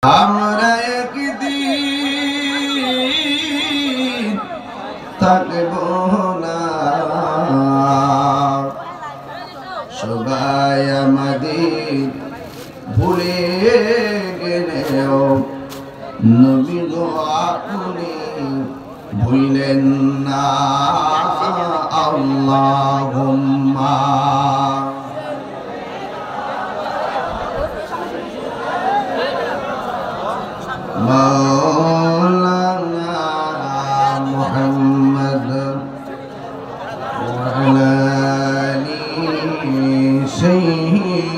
আমরা একদিন থাকব না, সবাই আমাদের ভুলে গেলেও নবী গো আপনি ভুলেন না। আল্লাহুম্মা مولانا محمد وعلى آل سيدنا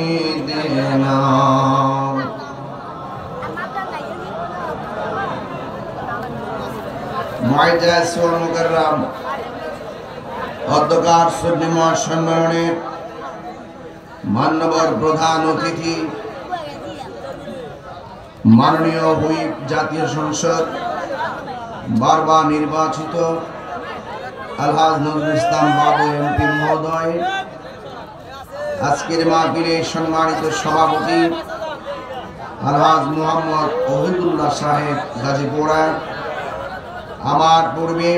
মুআজ্জাজ ও মুকাররম অধ্যকার সুন্নিময় সম্মেলনের মাননীয় প্রধান অতিথি মাননীয় হুইপ জাতীয় সংসদ বারবার নির্বাচিত আলহাজ নজরুল ইসলাম বাবু এমপি মহোদয়, আজকের মাহফিলের সম্মানিত সভাপতি আলহাজ মোহাম্মদ ওহিদুল্লাহ সাহেব গাজীপুরা, আমার পূর্বে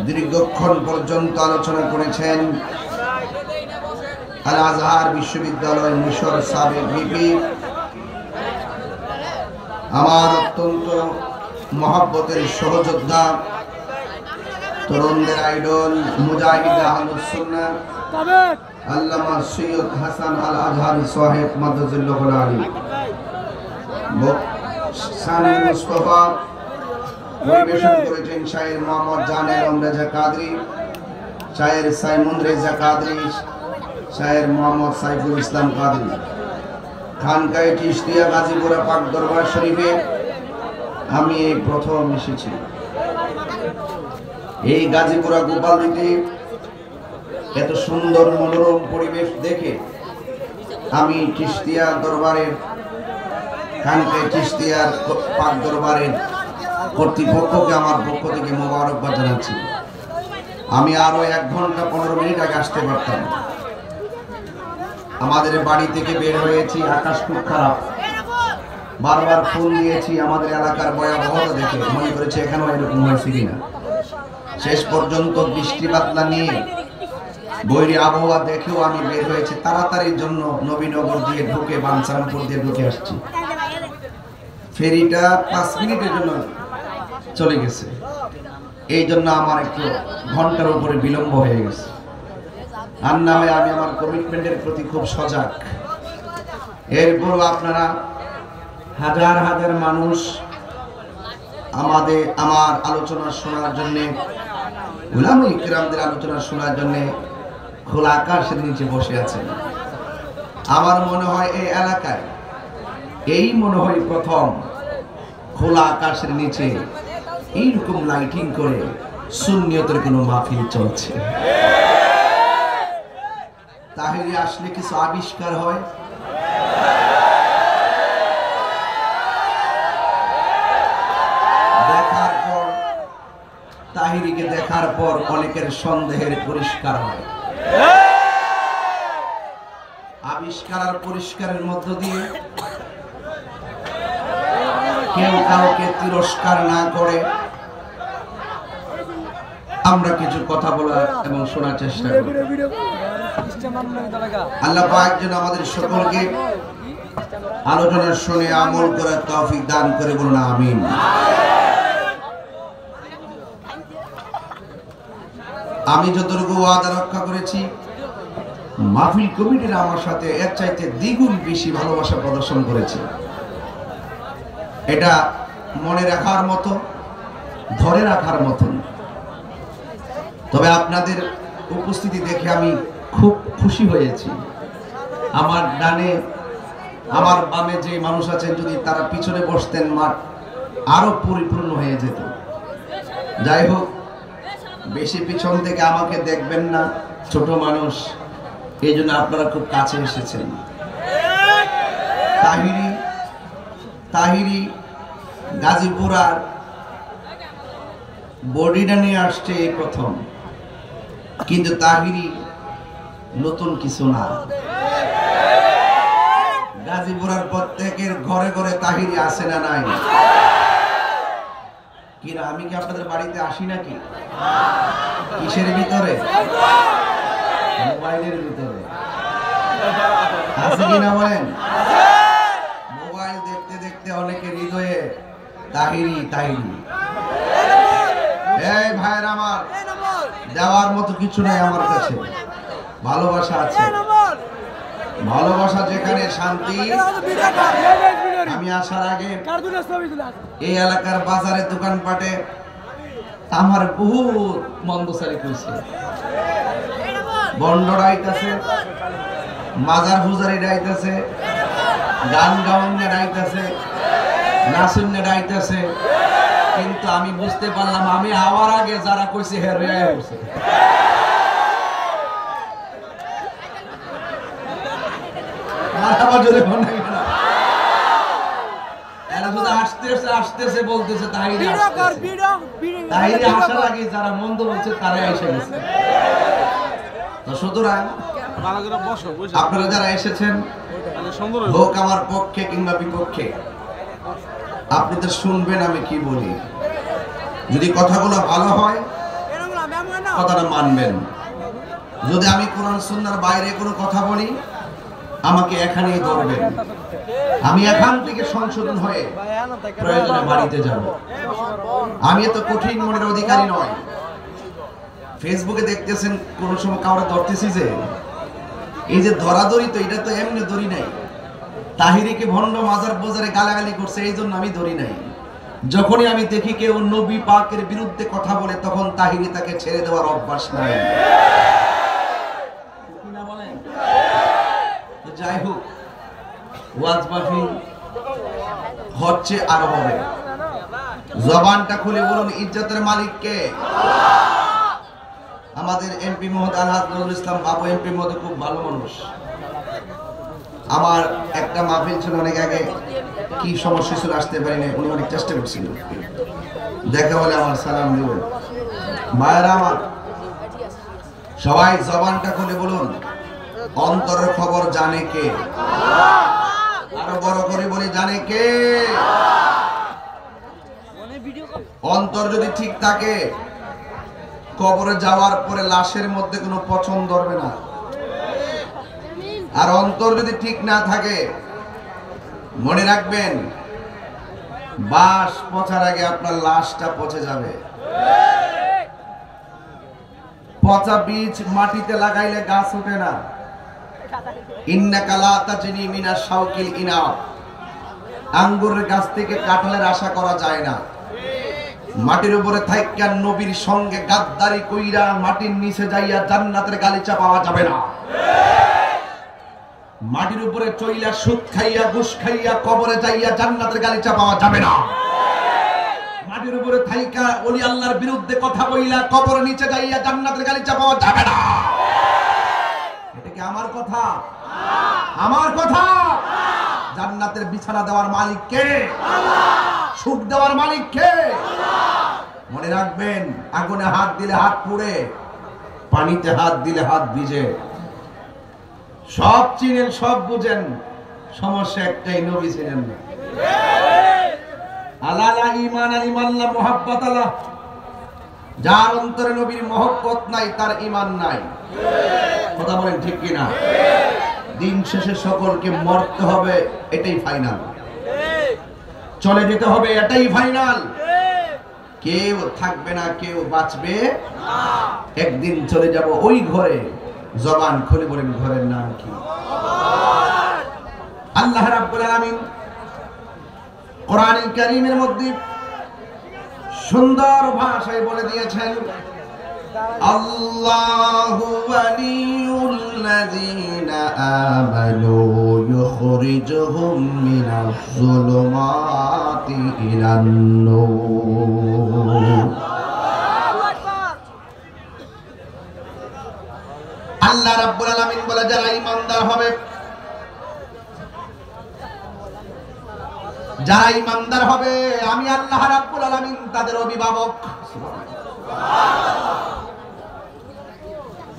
দীর্ঘক্ষণ পর্যন্ত আলোচনা করেছেন আল আজহার বিশ্ববিদ্যালয় মিশর সাবেক ভিপি, আমার অত্যন্ত মহব্বতের সহযোদ্ধা, তরুণদের আইডল, মুজাহিদ আহলুস সুন্নাহ আল্লামা সৈয়দ হাসান আল আজহারি সাহেব মাদ্রাজুল্লাহুল আলী, সানি মুস্তাফা পরিবেশন করেছেন শায়ের মোহাম্মদ জানের রেজা কাদরি, শায়ের সাইমুন রেজা কাদরি, শায়ের মোহাম্মদ সাইফুল ইসলাম কাদরি। খানকায়ে চিশতিয়া গাজীপুরা পাক দরবার শরীফে আমি এই প্রথম এসেছি। এই গাজীপুরা গোপালদীতে এত সুন্দর মনোরম পরিবেশ দেখে আমি চিশতিয়া দরবারের, খানকায়ে চিশতিয়ার পাক দরবারের কর্তৃপক্ষকে আমার পক্ষ থেকে মোবারকবাদ জানাচ্ছি। আমি আরো 1 ঘন্টা 15 মিনিট আগে আসতে পারতাম। আমাদের বাড়ি থেকে বের হয়েছি, আকাশ খুব খারাপ, বারবার ফোন দিয়েছি আমাদের এলাকার ভয়াবহতা দেখে, মনে করেছে এখানেও এরকম হয়েছে কিনা। শেষ পর্যন্ত বৃষ্টি বাদলা নিয়ে বৈরী আবহাওয়া দেখেও আমি বের হয়েছি, তাড়াতাড়ির জন্য নবীনগর দিয়ে ঢুকে বানসারামপুর দিয়ে ঢুকে আসছি। ফেরিটা 5 মিনিটের জন্য চলে গেছে, এই জন্য আমার একটু ঘন্টার উপরে বিলম্ব হয়ে গেছে। আর না হয় আমি আমার কমিটমেন্টের প্রতি খুব সজাগ। এরপরও আপনারা হাজার হাজার মানুষ আমার আলোচনা শোনার জন্য, উলামায়ে কিরামদের আলোচনা শোনার জন্য খোলা আকাশের নিচে বসে আছেন। আমার মনে হয় এই এলাকায় এই মনে হয় প্রথম খোলা আকাশের নিচে এইরকম লাইটিং করে সুন্নিয়তের কোনো মাহফিল চলছে। তাহিরি আসলে কিছু আবিষ্কার হয়। দেখার পর তাহিরিকে দেখার পর অনেকের সন্দেহের পরিষ্কার হয়। আবিষ্কার আর পরিষ্কারের মধ্য দিয়ে কেউ কাউকে তিরস্কার না করে আমরা কিছু কথা বলার এবং শোনার চেষ্টা করি। আল্লাহ পাক যেন আমাদের সকলকে আলোচনা শুনে আমল করার তৌফিক দান করে, বলুন আমিন। আমি যতটুকু ওয়াদা রক্ষা করেছি, মাহফিল কমিটিরা আমার সাথে এর চাইতে দ্বিগুণ বেশি ভালোবাসা প্রদর্শন করেছে। এটা মনে রাখার মতো, ধরে রাখার মতন। তবে আপনাদের উপস্থিতি দেখে আমি খুব খুশি হয়েছি। আমার ডানে আমার বামে যে মানুষ আছেন, যদি তারা পিছনে বসতেন মাঠ আরো পরিপূর্ণ হয়ে যেত। যাই হোক, বেশি পিছন থেকে আমাকে দেখবেন না, ছোট মানুষ, এই জন্য আপনারা খুব কাছে এসেছেন। তাহিরি গাজীপুরার বডিটা নিয়ে আসছে এই প্রথম, কিন্তু তাহিরি নতুন কিছু না। গাজীপুরের প্রত্যেকের ঘরে ঘরে তাহিরি আছে না নাই? কিনা আমি কি আপনাদের বাড়িতে আসি নাকি? কিসের ভিতরে? মোবাইলের ভিতরে আছে কিনা বলেন? মোবাইল দেখতে দেখতে অনেকের হৃদয়ে তাহিরি তাহিরি। এই ভাইয়ের আমার, দেওয়ার মতো কিছু নাই আমার কাছে, ভালোবাসা আছে। ভালোবাসা যেখানে শান্তি। আমি আসার আগে এই এলাকার বাজারে দোকানপাটে আমার বহুত মন্দসারি কইছে, বন্ড রাইতাছে, মাজার ফুজারি রাইতাছে, গান গাওয়ান্নে রাইতাছে, নাচুন্নে রাইতাছে, কিন্তু আমি বুঝতে পারলাম আমি আওয়ার আগে যারা কইছে হেরে হইছে। আসতেছে বলতেছে তাহিরি আসার আগে যারা মন্দ বলছে তারাই এসে গেছে। তো সুতরাং আপনারা যারা এসেছেন, হোক আমার পক্ষে কিংবা বিপক্ষে, আপনি তো শুনবেন আমি কি বলি। যদি কথাগুলো ভালো হয় কথাটা মানবেন, যদি আমি কোরআন সুন্নাহর বাইরে কোনো কথা বলি আমাকে এখানেই ধরবেন। আমি এখান থেকে সংশোধন হয়ে প্রয়োজনে বাড়িতে যাব। আমি এত কঠিন মনের অধিকারী নয়। ফেসবুকে দেখতেছেন কোন সময় কাউরে ধরতেছি, যে এই যে ধরাধরি, তো এটা তো এমনি ধরি নাই। তাহিরিকে ভণ্ড মাজার বাজারে গালাগালি করছে এই জন্য আমি ধরি নাই। যখনই আমি দেখি কেউ নবী পাকের বিরুদ্ধে কথা বলে তখন তাহিরি তাকে ছেড়ে দেওয়ার অভ্যাস নাই। যাই হোক, ওয়াজ মাহফিল হচ্ছে আর হবে। জবানটা খুলে বলুন ইজ্জতের মালিক কে? আমাদের এমপি মহোদয় আলহাজ নজরুল ইসলাম বাবু এমপি মহোদয় খুব ভালো মানুষ। আমার একটা মাহফিল ছিল অনেক আগে, কি সমস্যা ছিল আসতে পারি না, উনি অনেক চেষ্টা করছিলেন, দেখা হলে আমার সালাম দিবেন। ভাইয়েরা আমার, সবাই জবানটা খুলে বলুন অন্তরের খবর জানে কে? আরো বড় করে বলি, জানে কে? অন্তর যদি ঠিক থাকে কবরে যাওয়ার পরে লাশের মধ্যে কোনো পচন ধরবে না। আর অন্তর যদি ঠিক না থাকে মনে রাখবেন বাস পচার আগে আপনার লাশটা পচে যাবে। পচা বীজ মাটিতে লাগাইলে গাছ ওঠে না। ইন্নাকা লা তাজনি মিনাশ শাওকিল ইনাব, আঙ্গুরের গাছ থেকে কাঁঠালের আশা করা যায় না। মাটির উপরে থাইকা নবীর সঙ্গে গাদ্দারি কইরা মাটির নিচে যাইয়া জান্নাতের গালিচা পাওয়া যাবে না। মাটির উপরে চইলা সুদ খাইয়া ঘুষ খাইয়া কবরে যাইয়া জান্নাতের গালিচা পাওয়া যাবে না। মাটির উপরে থাইকা ওলি আল্লাহর বিরুদ্ধে কথা বইলা কবরের নিচে যাইয়া জান্নাতের গালিচা পাওয়া যাবে না। এটা কি আমার কথা? আমার কথা। জান্নাতের বিছানা দেওয়ার মালিক কে? সুখ দেওয়ার মালিক কে? মনে রাখবেন, আগুনে হাত দিলে হাত পুড়ে, পানিতে হাত দিলে হাত ভিজে। সব চিনেন, সব বুঝেন, সমস্যা একটাই, নবী ছিলেন না। আলালা ঈমান আল ঈমাল্লাহ মুহাব্বাত আল্লাহ, যার অন্তরে নবীর মহব্বত নাই তার ঈমান নাই। কথা বলেন ঠিক কি না? দিন শেষে সকলকে মরতে হবে, এটাই ফাইনাল। চলে যেতে হবে, এটাই ফাইনাল। কেউ থাকবে না, কেউ বাঁচবে না। একদিন চলে যাব ওই ঘরে। জবান খুলে বলেন ঘরের নাম কি? আল্লাহ রাব্বুল আলামিন কোরআনুল কারীমের মধ্যে সুন্দর ভাষায় বলে দিয়েছেন, আল্লাহু ওয়ালিয়ুল্লাযীনা আমানু ইউখরিজুহুম মিনাজ যুলুমাতি ইলান নূর। আল্লাহ রাব্বুল আলামিন বলে, যারা ঈমানদার হবে, যারা ঈমানদার হবে আমি আল্লাহ রাব্বুল আলামিন তাদের অভিভাবক।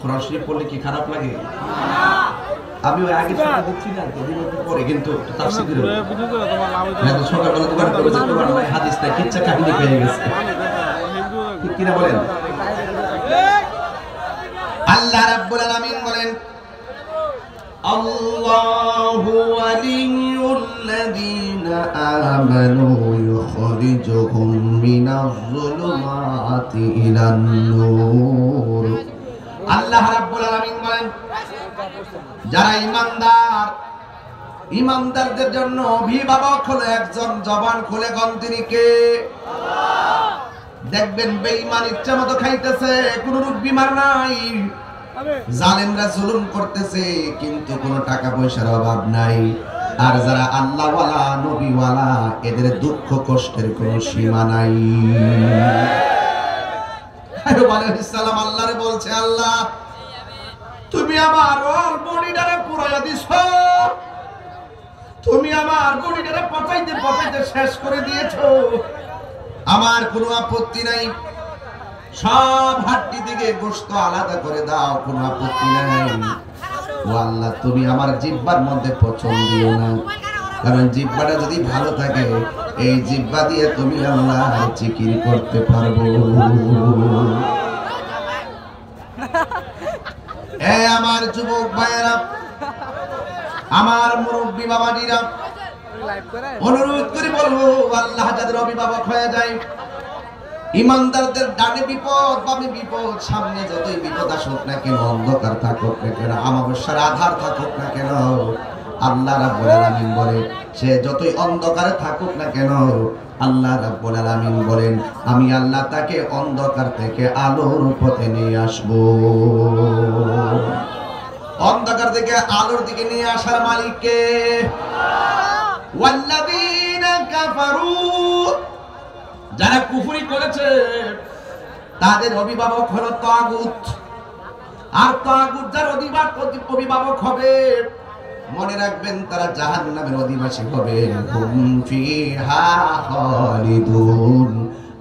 কোরআন শরীফ পড়লে কি খারাপ লাগে? আমি ওই আগে টাকা দিচ্ছি না তো দিন পরে কিন্তু তাফসীর করে না সকালবেলা দোকান করে যেতে পারবো না হাদিসটা কিচ্ছা কাহিনী পেয়ে গেছে ঠিক কি না বলেন আল্লাহ রাব্বুল আলামিন বলেন আল্লাহু ওয়ালিয়ুল্লাযীনা আমানু ইউখরিজুহুম মিনাজ যুলুমাতি ইলান নূর আল্লাহ রাব্বুল আলামিন বলেন যারা ঈমানদার ঈমানদারদের জন্য অভিভাবক হলো একজন জবান খুলে কোন তিনি কে আল্লাহ দেখবেন বেঈমান ইচ্ছা মতো খাইতেছে কোনো রোগ বিমার নাই জালেমরা জুলুম করতেছে কিন্তু কোনো টাকা পয়সার অভাব নাই আর যারা আল্লাহ ওয়ালা নবী ওয়ালা এদের দুঃখ কষ্টের কোনো সীমা নাই আইয়ুব আলাইহিস সালাম আল্লাহরে বলছে আল্লাহ তুমি আমার বডিটারে পুরাইয়া দিছো তুমি আমার বডিটারে পচাইতে পচাইতে শেষ করে দিয়েছো আমার কোনো আপত্তি নাই সব হাড্ডি থেকে গোশত আলাদা করে দাও কোনো আপত্তি নাই ও আল্লাহ তুমি আমার জিহ্বার মধ্যে পছন্দ দিও না কারণ জিহ্বাটা যদি ভালো থাকে এই জিহ্বা দিয়ে তুমি আল্লাহ জিকির করতে পারবো এ আমার যুবক ভাইয়েরা আমার মুরব্বি বাবাজিরা অনুরোধ করে বলবো আল্লাহ যাদের অভিভাবক হয়ে যায় ঈমানদারদের ডানে বিপদ বামে বিপদ সামনে যতই বিপদ আসুক না কেন অন্ধকার থাকুক না কেন অমাবস্যার আধার থাকুক না কেন আল্লাহ রাব্বুল আলামিন বলে সে যতই অন্ধকারে থাকুক না কেন আল্লাহ রাব্বুল আলামিন বলেন আমি আল্লাহ তাকে অন্ধকার থেকে আলোর পথে নিয়ে আসব অন্ধকার থেকে আলোর দিকে নিয়ে আসার মালিক কে ওয়াল্লাযীনা কাফারু যারা কুফরি করেছে তাদের অভিভাবক হলো তাগুত আর তাগুত যার অভিভাবক হবে মনে রাখবেন তারা জাহান্নামের অধিবাসী হবে হুম ফিহা খালিদুন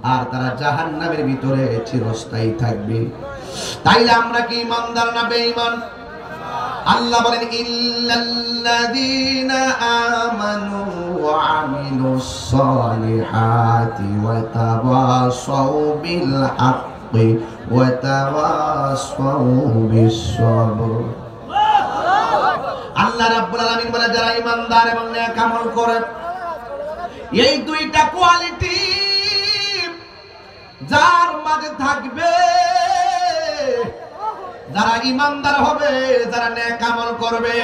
আর তারা জাহান্নামের ভিতরে চিরস্থায়ী থাকবে তাইলে আমরা কি ঈমানদার না বেঈমান আল্লাহ বলেন ইল্লাল্লাযীনা আমানু ওয়া আমিলুস সালিহাতি ওয়া তাওয়াসাউ বিল হাক্কি ওয়া তাওয়াসাউ বিস সাবর আল্লাহ রাব্বুল আলামিন বলে যারা ঈমানদার এবং নেক আমল করে এই দুইটা কোয়ালিটি যার মাঝে থাকবে যারা ঈমানদার হবে যারা নেক আমল করবে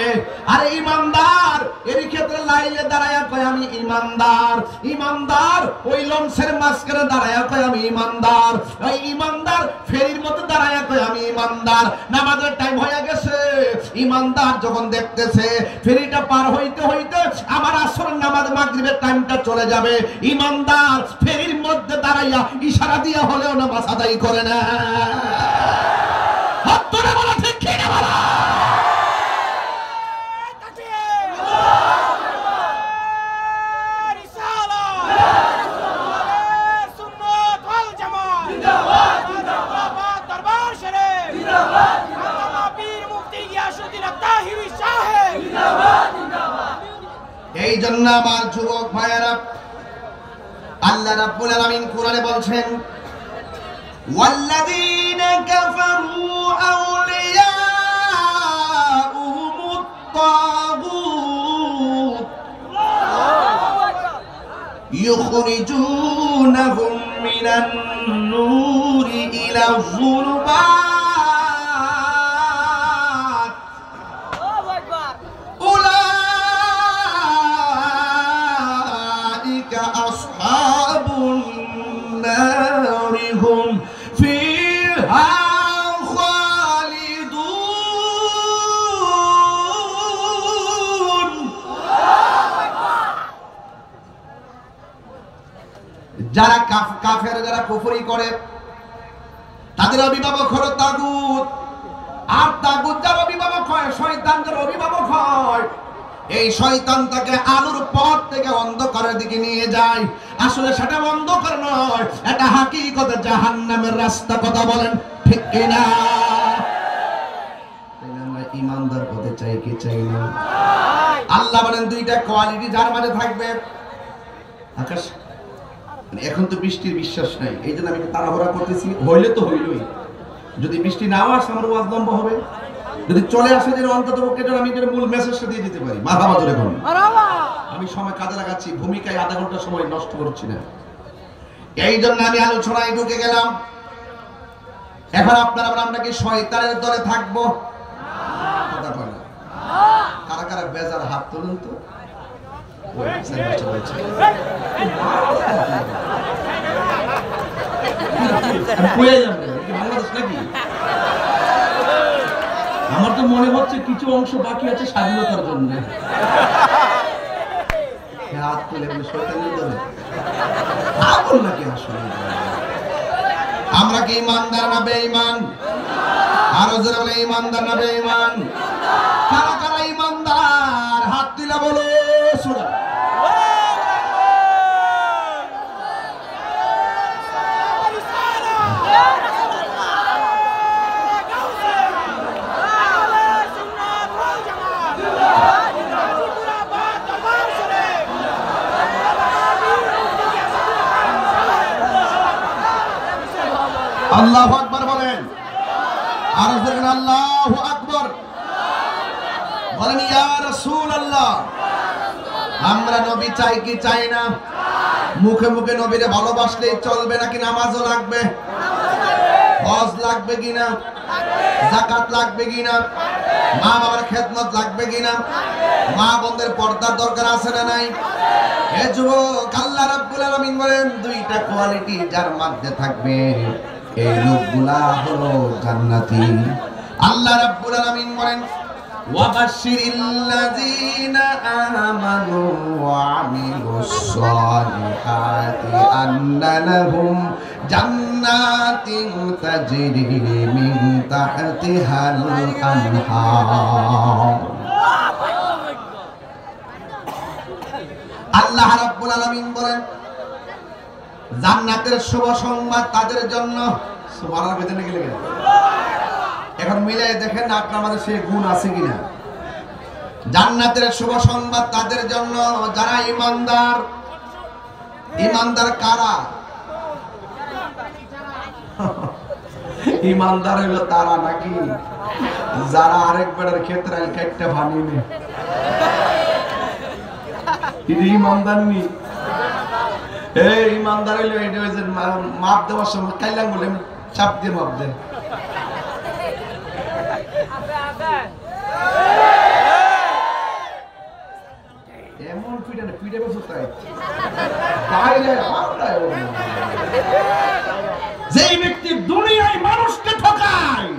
আর ঈমানদার এর ক্ষেত্রে লাইলে দাঁড়ায়া কয় আমি ঈমানদার ঈমানদার ওই লঞ্চের মাঝখানে দাঁড়ায়া কয় আমি ঈমানদার ওই ঈমানদার ফেরির মধ্যে দাঁড়ায়া কয় আমি ঈমানদার নামাজের টাইম হয়ে গেছে ঈমানদার যখন দেখতেছে ফেরিটা পার হইতে হইতে আমার আসরের নামাজ মাগরিবের টাইমটা চলে যাবে ঈমানদার ফেরির মধ্যে দাঁড়াইয়া ইশারা দিয়া হলেও নামাজ আদায় করে না এই জন্য আমার যুবক ভাইয়েরা আল্লাহ রাব্বুল আলামিন কোরআনে বলছেন ওয়াল্লাযীনা কাফারু আউলিয়াউহুমুত তাগুত ইউখরিজুনাহুম মিনান নূরি ইলা যুলুমাত যারা কাফের যারা কুফরি করে তাদের অভিভাবক হলো তাগুত আর তাগুত যার অভিভাবক হয় শয়তান যার অভিভাবক হয় এই শয়তান তাকে আলোর পথ থেকে অন্ধকারের দিকে নিয়ে যায় আসলে সেটা অন্ধকার নয় এটা হাকিকতে জাহান্নামের রাস্তা কথা বলেন ঠিক কিনা আমরা ঈমানদার পথে চাই কি চাই না? আল্লাহ বলেন দুইটা কোয়ালিটি যার মাঝে থাকবে। আকাশ এখন তো বৃষ্টির বিশ্বাস নাই, এই জন্য আমি তাড়াহুড়া করতেছি। হইলে তো হইলই, যদি বৃষ্টি নাও আসে আমার ওয়াজ লম্বা হবে, যদি চলে আসে যেন অন্তত পক্ষে আমি যেন মূল মেসেজটা দিয়ে দিতে পারি। মারহাবা জোরে বলুন। আমি সময় কাজে লাগাচ্ছি, ভূমিকায় আধা ঘন্টা সময় নষ্ট করছি না। এই জন্য আমি আলোচনায় ঢুকে গেলাম। এখন আপনারা আমরা কি শয়তানের দলে থাকবো? কথা বলেন না। কারা কারা বেজার হাত তুলুন তো। আমার তো মনে হচ্ছে কিছু অংশ বাকি আছে স্বাধীনতার জন্য। হাত তুলে শয়তানের দলে নাকি? আসলে আমরা কি ইমানদার না বেঈমান? আরো জোরে বলে ইমানদার না বেঈমান? কারা কারা ইমানদার হাত তুলে বলো। সুরা আল্লাহু আকবার বলেন। আর বলেন আল্লাহু আকবার বলেন। ইয়া রাসূলুল্লাহ, আমরা নবী চাই কি চাই না? মুখে মুখে নবীরে ভালোবাসলেই চলবে নাকি নামাজও লাগবে? হজ লাগবে কিনা? যাকাত লাগবে কিনা? মা বাবার খেদমত লাগবে কিনা? মা বোনদের পর্দার দরকার আছে না নাই? এ যুবক, আল্লাহ রাব্বুল আলামিন বলেন দুইটা কোয়ালিটি যার মধ্যে থাকবে এই লোকগুলা হলো জান্নাতি। আল্লাহ রাব্বুল আলামিন বলেন ওয়াবাশশিরিল্লাযীনা আমানু ওয়া আমিলুস সালিহাতি আন্না লাহুম জান্নাতিন তাজরি মিন তাহতিহাল আনহার। আল্লাহ রাব্বুল আলামিন বলেন জান্নাতের শুভ সংবাদ তাদের জন্য। সুবহানাল্লাহ বেদনে গেলে এখন মিলাই দেখেন না আপনার মধ্যে সেই গুণ আছে কিনা। জান্নাতের শুভ সংবাদ তাদের জন্য যারা ইমানদার। ইমানদার কারা? ইমানদার হলো তারা নাকি যারা আরেক বেড়ার ক্ষেত্রে কাটটা ভানিয়ে ইমানদার নি। এই ইমানদার হইলো এটা হইছে মাপ দেওয়ার সময় কাইলাম বলে চাপ দিয়ে মাপ দেন। এমন পিঠে না, পিঠে বসে তাই যেই ব্যক্তি দুনিয়ায় মানুষকে ঠকায়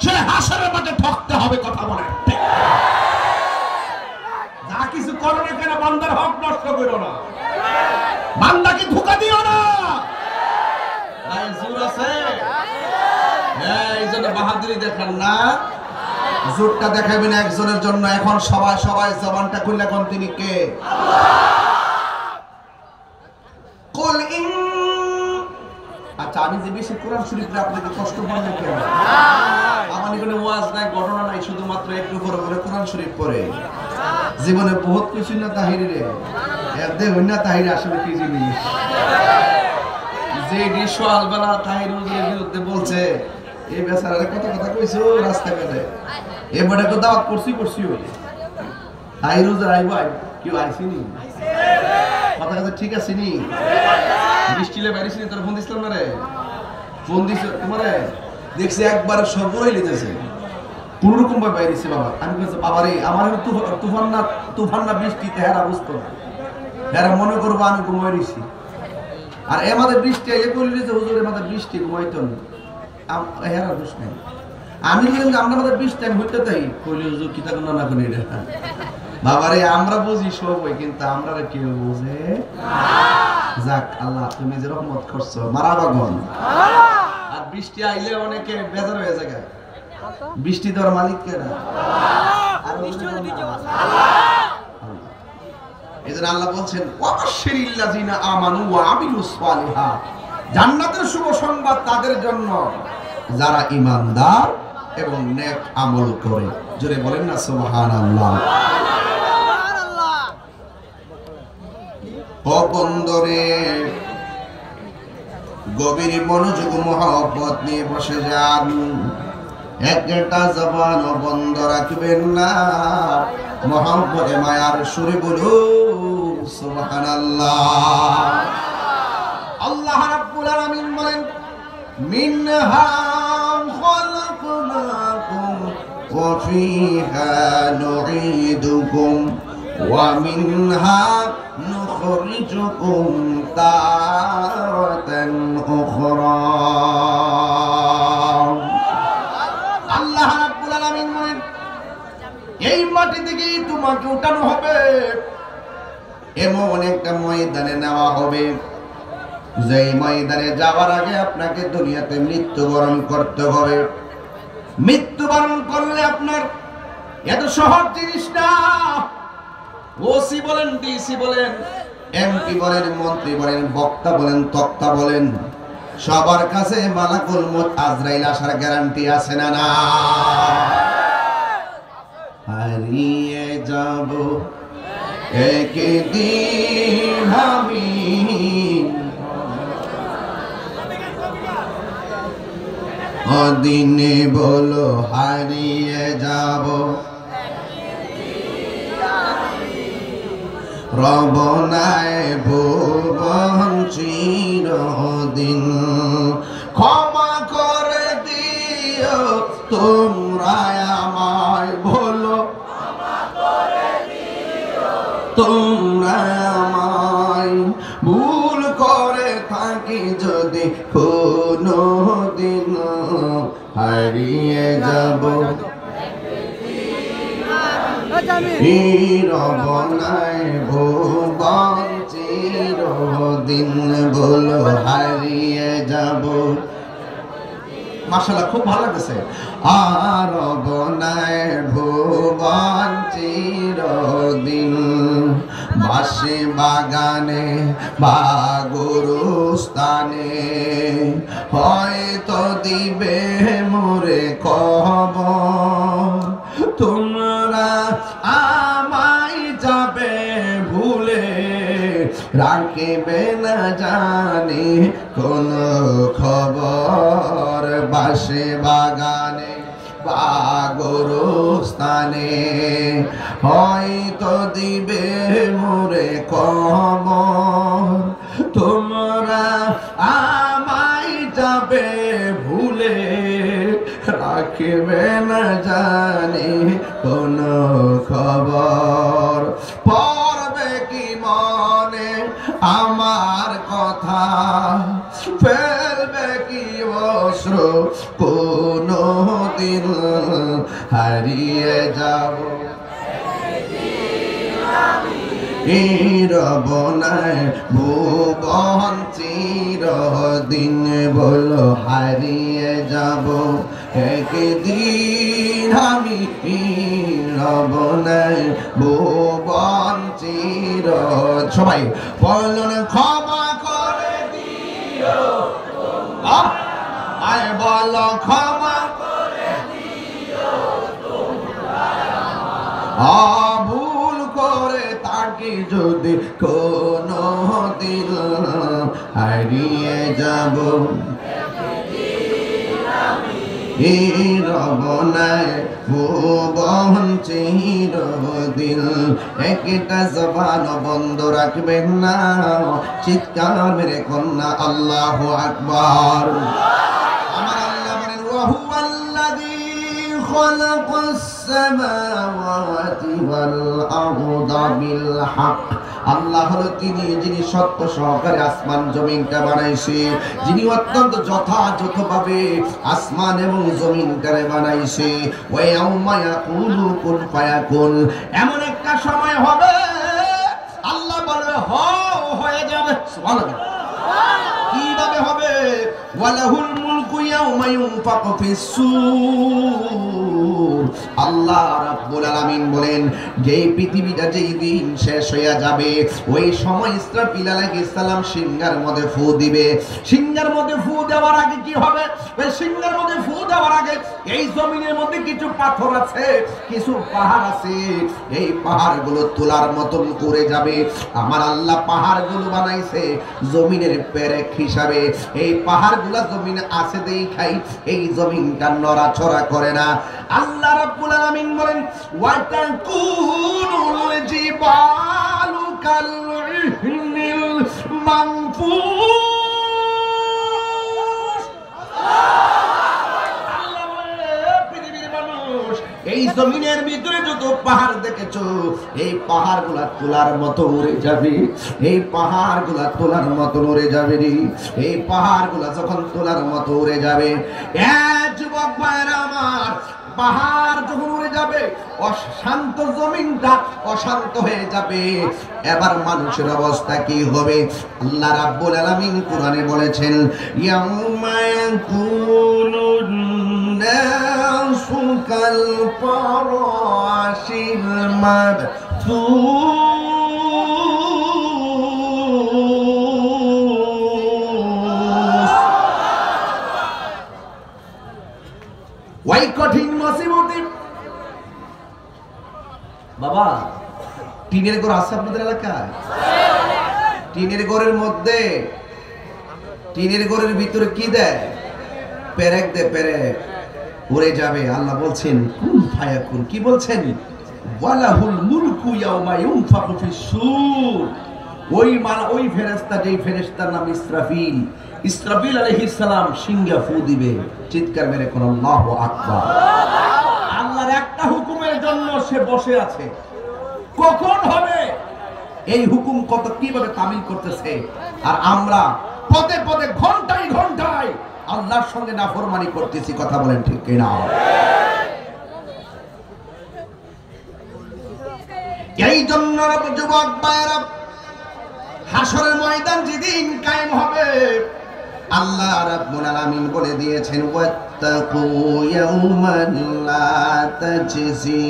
সে হাসরের মাঠে ঠকতে হবে। কথা বলে যা কিছু করো না কেন বান্দার হক নষ্ট করো না, বান্দাকে ধোঁকা দিও না। জোর আছে এই জন্য বাহাদুরি দেখান না, জোরটা দেখাবেন একজনের জন্য। এখন সবাই সবাই জবানটা খুলে কোন তিনি কে? আচ্ছা আমি যে বেশি কোরআন শরীফে আপনাকে কষ্ট পান না কেন? আমার এখানে ওয়াজ নাই, ঘটনা নাই, শুধুমাত্র একটু করে করে কোরআন শরীফ পড়ে জীবনে বহুত কিছু না তাহিরি রে এতে হই না। তাহিরি আসলে কি জিনিস? যে ডিশওয়াল বেলা তাহিরুর বিরুদ্ধে বলছে এই বেচারারে কত কথা কইছো রাস্তাঘাটে, এবারে তো দাওয়াত করছি তাহিরুর আইবো কেউ আইসিনি? কথা কথা ঠিক আছে নি? বৃষ্টিলে বাইরেছিনি তোর ফোন দিছিলাম না রে? ফোন দিছ তোমারে দেখছি একবার সর্ব হয়ে লিতেছে কোন রকম ভাবে বাইরেছি বাবা। আমি বলছি বাবা রে আমার তুফান না বৃষ্টিতে হেরা বুঝতো না, হেরা মনে করবো আমি ঘুমাই দিছি। আর আমাদের বৃষ্টি এলে করলি যে হুজুর আমাদের বৃষ্টি ঘুমাইতো না, হেরা দোষ নাই। আমি বললাম আমরা আমাদের বৃষ্টি আমি হইতে তাই কইলি হুজুর কিতা কোন না করি রে বাবা রে আমরা বুঝি সবই, কিন্তু আমরা কেউ বুঝে যাক। আল্লাহ তুমি যে রহমত করছো মারাবা গন। আর বৃষ্টি আইলে অনেকে বেজার হয়ে যায়, বৃষ্টি দেওয়ার মালিক কে না? এজন্য আল্লাহ বলছেন ওয়াবাশশিরিল্লাযীনা আমানু ওয়া আমিলুস সালিহাত, জান্নাতের শুভ সংবাদ তাদের জন্য যারা ঈমানদার এবং নেক আমল করে। জোরে বলেন না সুবহানাল্লাহ। ও বন্দরে গভীর মনোযোগ মহব্বত নিয়ে বসে যান। একটা জবান বন্ধ রাখবেন না, মহব্বতে মায়ার সুরে বলুন সুবহানাল্লাহ। আল্লাহ রাব্বুল আলামিন বলেন মিনহা খালাকনাকুম ওয়া ফিহা নুঈদুকুম ওয়া মিনহা নুখরিজুকুম তারাতান উখরা। আল্লাহ রাব্বুল আলামিন বলেন এই মাটি থেকে তোমাকে উঠানো হবে, এমন একটা ময়দানে নেওয়া হবে যে ময়দানে যাওয়ার আগে আপনাকে দুনিয়াতে মৃত্যুবরণ করতে হবে। মৃত্যুবরণ করলে আপনার এত সহজ জিনিস না। ওসি বলেন, ডিসি বলেন, এমপি বলেন, মন্ত্রী বলেন, বক্তা বলেন, তক্তা বলেন, সবার কাছে মালাকুল মউত আজরাইল আসার গ্যারান্টি আছে না? না। হারিয়ে যাব একদিন আমি, দিনে বলো হারিয়ে যাব, রব নাই ভুবন চিরদিন। ক্ষমা করে দিও তোমরা আমায়, বলো তোমরা আমায়, ভুল করে থাকি যদি কোনো দিন, হারিয়ে যাব রব নাই ভুবন চিরদিন, বলো হারিয়ে যাব। মাশাআল্লাহ, খুব ভালো লাগছে। আর রব নাই ভুবন চিরদিন, বাসে বাগানে বা গুরুস্থানে হয়তো দিবে মোরে খবর, তোমরা আমায় যাবে ভুলে, রাখবে না জানি কোন খবর। বাসে বাগানে বা গুরুস্থানে হয়তো দিবে মোরে খবর, তোমরা আমায় যাবে ভুলে, রাখবে না জানি কোন খবর। পড়বে কি মনে আমার কথা, ফেলবে কি অশ্রু কোনো দিন, হারিয়ে যাব রব নাই ভুবন চিরদিন, বলো হারিয়ে যাব একদিন আমি, রব নাই ভুবন চির। সবাই বলুন ক্ষমা করে দিও, আয় বলো ক্ষমা করে দিও, ভুল করে তাকে যদি কোনো দিন, হারিয়ে যাব রব নাই ভুবন চিরদিন। একটা জবান বন্ধ রাখবেন না, চিৎকার মেরে কন্যা আল্লাহু আকবার। আমার আল্লাহ বলেন ওয়া হুয়াল্লাযী খালাকাস সামাওয়াতি ওয়াল আরদা বিল হক। আল্লাহ হলো তিনি যিনি সত্য সহকারে আসমান জমিনটা বানাইছে, যিনি অত্যন্ত যথাযথভাবে আসমান এবং জমিনটারে বানাইছে। ওয়া ইয়াউমা ইয়াকুলু কুন ফায়াকুন, এমন একটা সময় হবে আল্লাহ বলবে হও, হয়ে যাবে। সুবহানাল্লাহ। কিভাবে হবে? ওয়ালাহুল মুলকু ইয়াওমা ইউনফাকু ফিস-সূর। আল্লাহ রাব্বুল আলামিন বলেন, যেই পৃথিবীটা যেই দিন শেষ হয়ে যাবে ওই সময় ইসরাফিল আলাইহিস সালাম সিংহার মধ্যে ফু দিবে। সিংহার মধ্যে ফু দেওয়ার আগে কি হবে? ওই সিংহার মধ্যে ফু দেওয়ার আগে এই জমিনের মধ্যে কিছু পাথর আছে, কিছু পাহাড় আছে, এই পাহাড়গুলো তোলার মতন করে যাবে। আমার আল্লাহ পাহাড়গুলো বানাইছে জমিনের পেরেক হিসাবে। এই পাহাড়গুলো জমিনে আছে দেখাই এই জমিনটা নড়াচড়া করে না। আল্লাহ রাব্বুল আলামিন বলেন, ওয়া তাকুনুল জিবালু কাল ইহনিল মানফুস। আল্লাহ বলে, পৃথিবীর মানুষ, এই জমিনের ভিতরে যত পাহাড় দেখেছো এই পাহাড়গুলা তোলার মতো উড়ে যাবে। এই পাহাড়গুলা তোলার মতো উড়ে যাবে রে। এই পাহাড়গুলা যখন তোলার মতো উড়ে যাবে, যুবক ভাইরা আমার, পাহাড় যখন উড়ে যাবে অশান্ত জমিনটা অশান্ত হয়ে যাবে। এবার মানুষের অবস্থা কি হবে? আল্লাহ রাব্বুল আলামিন কোরআনে বলেছেন, ইয়াউমা ইয়াকুনুন নাসু কাল ফারাশিল মাবথুস। ওই কঠিন মুসিবতে বাবা, টিনের ঘর আছে আপনাদের এলাকায়? টিনের ঘরের মধ্যে, টিনের ঘরের ভিতরে কি দেয়? পেরেক দেয়, পেরেক উড়ে যাবে। আল্লাহ বলছেন কুন ফায়াকুন, কি বলছেন? ওয়ালাহুল মুলকু ইয়াওমা ইউনফাকু ফিস-সূর। ওই ফেরেশতা, যেই ফেরেশতার নাম ইসরাফিল, ইসরাফিল আলাইহিস সালাম সিংহে ফু দিবে। চিৎকার মেরে কোন আল্লাহু আকবার। আল্লাহর একটা হুকুমের জন্য সে বসে আছে, কখন হবে এই হুকুম কত কিভাবে তামিল করতেছে। আর আমরা পদে পদে ঘন্টায় ঘন্টায় আল্লাহর সঙ্গে নাফরমানি করতেছি। কথা বলেন ঠিক কিনা? এই জন্য যুবক ভাইরা, হাসরের ময়দান যেদিন কায়েম হবে আল্লাহ রাব্বুল আলামিন বলে দিয়েছেন, ওয়াত্তাকু ইয়াওমান লা তাজজি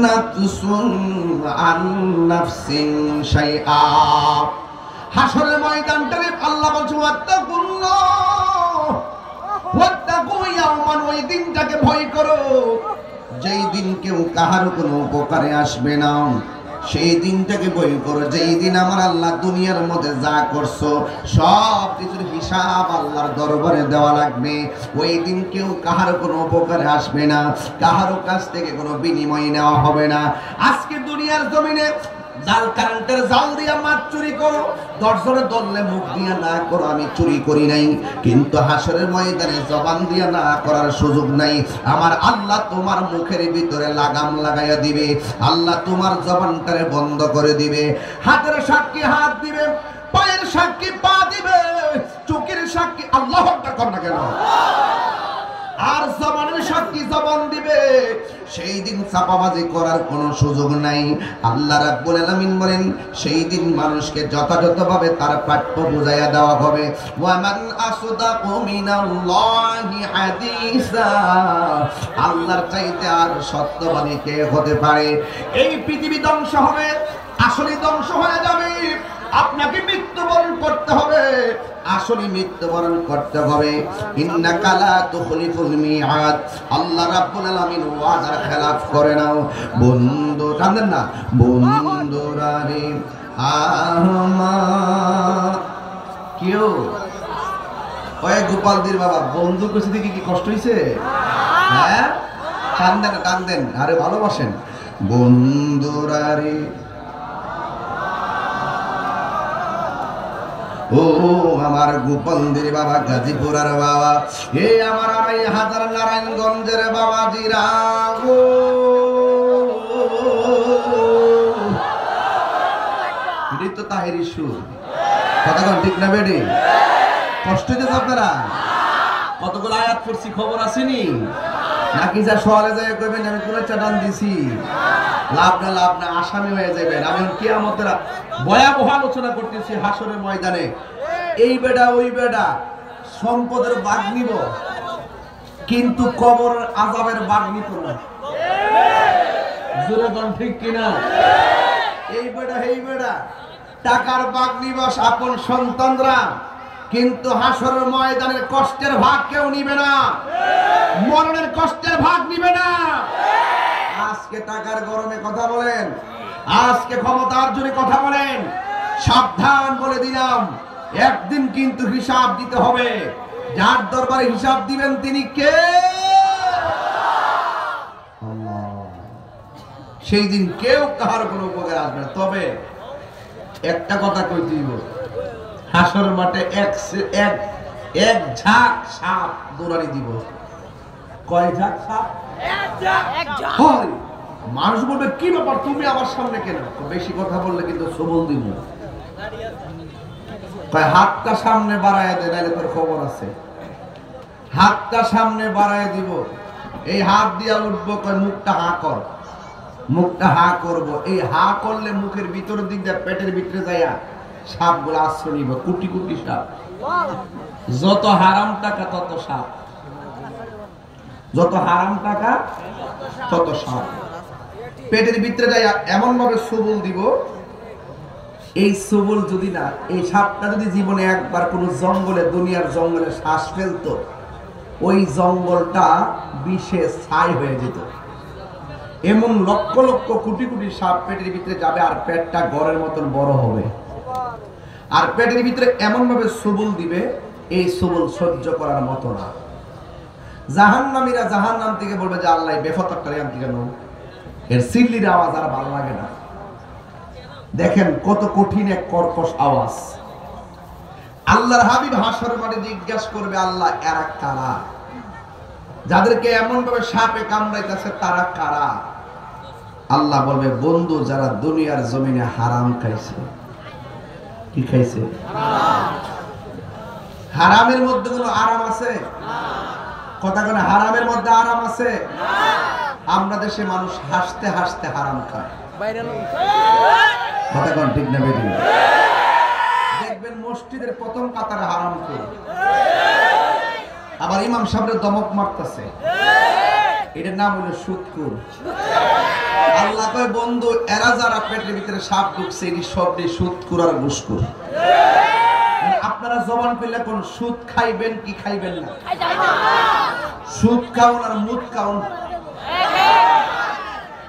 নাফসুন আন নাফসিন শাইআ। হাসরের ময়দানটারে আল্লাহ বলছেন, ওয়াত্তাকু ইয়াওমান, ওই দিনটাকে ভয় করো যেই দিন কেউ কাহার কোনো উপকারে আসবে না। সেই দিনটাকে ভয় করো যেই দিন আমার আল্লাহ দুনিয়ার মধ্যে যা করছো সব কিছুর হিসাব আল্লাহর দরবারে দেওয়া লাগবে। ওই দিন কেউ কাহার কোনো উপকারে আসবে না, কাহারও কাছ থেকে কোনো বিনিময় নেওয়া হবে না। আজকে দুনিয়ার জমিনে জাল, কারেন্টের জাল দিয়া মাছ চুরি করো, 10 জনে ধরলে মুখ দিয়া না করো আমি চুরি করি নাই, কিন্তু হাসরের ময়দানে জবান দিয়া না করার সুযোগ নাই। আমার আল্লাহ তোমার মুখের ভিতরে লাগাম লাগাইয়া দিবে। আল্লাহ তোমার জবানটারে বন্ধ করে দিবে। হাতের সাক্ষী হাত দিবে, পায়ের সাক্ষী পা দিবে, চোখের সাক্ষী আল্লাহ আকবার কর না কেন, আর জবানের সাক্ষী জবান দিবে। সেই দিন চাপাবাজি করার কোনো সুযোগ নাই। আল্লাহ রাব্বুল আলামিন বলেন, সেই দিন মানুষকে যথাযথভাবে তার প্রাপ্য বুঝাইয়া দেওয়া হবে। ওয়ামান আসদাকু মিনাল্লাহি হাদিসা, আল্লাহর চাইতে আর সত্যবাদী কে হতে পারে? এই পৃথিবী ধ্বংস হবে, আসলে ধ্বংস হয়ে যাবে। আপনাকে মৃত্যুবরণ করতে হবে, আসলে মৃত্যুবরণ করতে হবে। ইন্নাকা লা তুখলিফুল মিআদ, আল্লাহ রাব্বুল আলামিন ওয়াদার খেলাফ করে না। বন্ধু জানেন না, বন্ধুরা রে আমার কেউ ওই গোপালদের বাবা বন্ধু কইছে দেখি কি কষ্ট হইছে? হ্যাঁ, কান্দেন কান্দেন, আরে ভালোবাসেন। বন্ধুরা রে ও আমার গোপালদের বাবা, গাজীপুরের বাবা, হে আমার আড়াই হাজার নারায়ণগঞ্জের বাবা জিরা গো, এটাই তো তাহেরি সুর। কথা কোন ঠিক না বেডি? কষ্ট হইতেছে আপনারা? কতগুলো আয়াত পড়ছি খবর আসেনি নাকি? যা সওয়ালে যায় কইবেন আমি কোন চাটান দিছি, লাভ না লাভ না, আসামি হয়ে যাবেন। আমি কিয়ামতের ভয়াবহ আলোচনা করতেছি হাসরের ময়দানে। এই বেডা ওই বেডা সম্পদের ভাগ নিব, কিন্তু কবর আযাবের ভাগ নিত না। জোরে বল ঠিক কিনা? এই বেটা টাকার ভাগ নিবাস আপন সন্তানরা, কিন্তু হাসরের ময়দানের কষ্টের ভাগ কেউ নিবে না, মরণের কষ্টের ভাগ নিবে না। আজকে টাকার গরমে কথা বলেন, আজকে ক্ষমতার জোরে কথা বলেন, সাবধান বলে দিলাম, একদিন কিন্তু হিসাব দিতে হবে। যার দরবারে হিসাব দিবেন তিনি কে? সেই দিন কেউ কাহার কোনো উপকার আসবে না। তবে একটা কথা কই দিব, হাসর মাঠে এক ঝাঁক সাপ দৌড়ানি দিব। কয় ঝাঁক সাপ? এক ঝাঁক। মানুষ বলবে কি ব্যাপার, তুমি আমার সামনে কেন? বেশি কথা বললে কিন্তু সবল দিব। কয় হাতটা সামনে বাড়ায় দে, নাইলে তোর খবর আছে। হাতটা সামনে বাড়ায় দিব, এই হাত দিয়া উঠবো, কয় মুখটা হা কর। মুখটা হা করব, এই হা করলে মুখের ভিতর দিক দিয়ে পেটের ভিতরে যাইয়া সাপগুলো আশ্রয় নিব, কোটি কোটি সাপ। যত হারাম টাকা তত সাপ, যত হারাম টাকা তত সাপ। পেটের ভিতরে যাইয়া এমন ভাবে সবল দিব, এই সবল যদি না, এই সাপটা যদি জীবনে একবার কোনো জঙ্গলে, দুনিয়ার জঙ্গলে শ্বাস ফেলতো, ওই জঙ্গলটা বিষে ছাই হয়ে যেত। এমন লক্ষ লক্ষ কোটি কোটি সাপ পেটের ভিতরে যাবে, আর পেটটা গড়ের মতন বড় হবে। আর পেটের ভিতরে এমন ভাবে সবল দিবে, এই সবল সহ্য করার মতো না। জাহান্নামীরা জাহান্নাম থেকে বলবে যে আল্লাহ বেফাতরটা রেয়াম থেকে নো, এর সিল্লির আওয়াজ আর ভালো লাগে না। দেখেন কত কঠিন এক কর্কশ আওয়াজ। আল্লাহর হাবিব হাসর মাঠে জিজ্ঞাসা করবে, আল্লাহ এরা কারা? যাদেরকে এমন ভাবে সাপে কামড়াইতেছে তারা কারা? আল্লাহ বলবে, বন্ধু যারা দুনিয়ার জমিনে হারাম খাইছে। কি খাইছে? হারামের মধ্যে কোনো আরাম আছে? কথা বলে, হারামের মধ্যে আরাম আছে? আমরা দেশে মানুষ হাসতে হাসতে হারাম খায়। কথা কোন ঠিক না বেঠিক? দেখবেন মসজিদের প্রথম কাতারে হারাম করে, আবার ইমাম সাহেবের দমক মারতেছে, এটার নাম হলো সুদখোর। আল্লাহ কয়, বন্ধু এরা যারা পেটের ভিতরে সাপ ঢুকছে, এটি সবটি সুদখোর আর ঘুষখোর। আপনারা জবান পেলে কোন সুদ খাইবেন কি খাইবেন না? সুদ খাউন আর মুদ খাউন।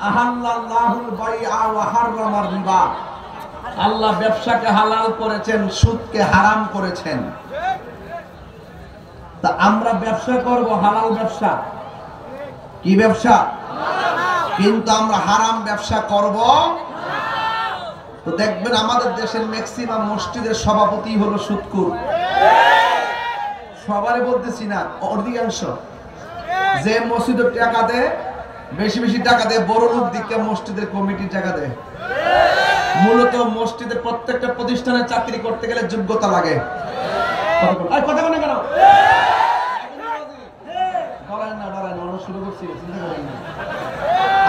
আহাল্লাল্লাহুল বাইআ ওয়া হাররামার রিবা। আল্লাহ ব্যবসাকে হালাল করেছেন, সুদকে হারাম করেছেন। তা আমরা ব্যবসা করব হালাল ব্যবসা। কি ব্যবসা? কিন্তু আমরা হারাম ব্যবসা করব। তো দেখবেন আমাদের দেশের ম্যাক্সিমাম মসজিদের সভাপতি হলো সুদখোর। সবারই বলতেছি না, অধিকাংশ। যে মসজিদের টাকা দেয়, বেশি বেশি টাকা দেয়, বড় লোক দিকে মসজিদের কমিটির টাকা দেয়। মূলত মসজিদের প্রত্যেকটা প্রতিষ্ঠানে চাকরি করতে গেলে যোগ্যতা লাগে। কথা বলে কেন?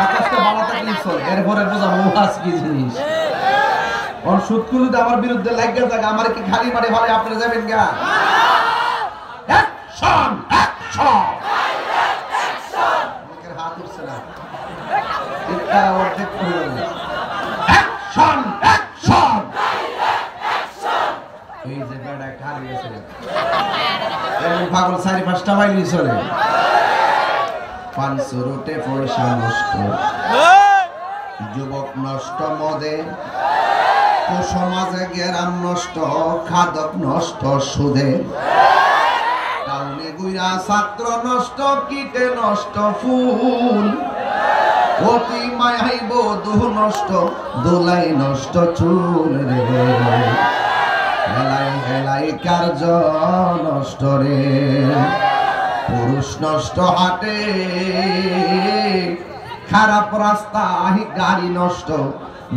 আকাশটা বাড়া থাকলে চলে, এরপরে বোঝা মহাজ কি জিনিস। সুদখোর যদি আমার বিরুদ্ধে লাগিয়ে থাকে, আমার কি খালি মাঠে ভালো আপনারা যাবেন গা? অ্যাকশন অ্যাকশন হাত উঠছে না, এটা অর্ধেক করে অ্যাকশন অ্যাকশন। এই যে বেড়া খালি আছে, এমন পাগল ৪-৫টা মাইলি চলে। পাঁচশো রুটে পয়সা নষ্ট, যুবক নষ্ট মদে, সমাজে গেরাম নষ্ট, খাদক নষ্ট সুদে, টাউনে গুইরা ছাত্র নষ্ট, কীটে নষ্ট ফুল, অতি মায়াই বধূ নষ্ট, দোলাই নষ্ট চুল রে, হেলাই হেলাই কার্য নষ্ট রে, পুরুষ নষ্ট হাটে, খারাপ রাস্তা গাড়ি নষ্ট,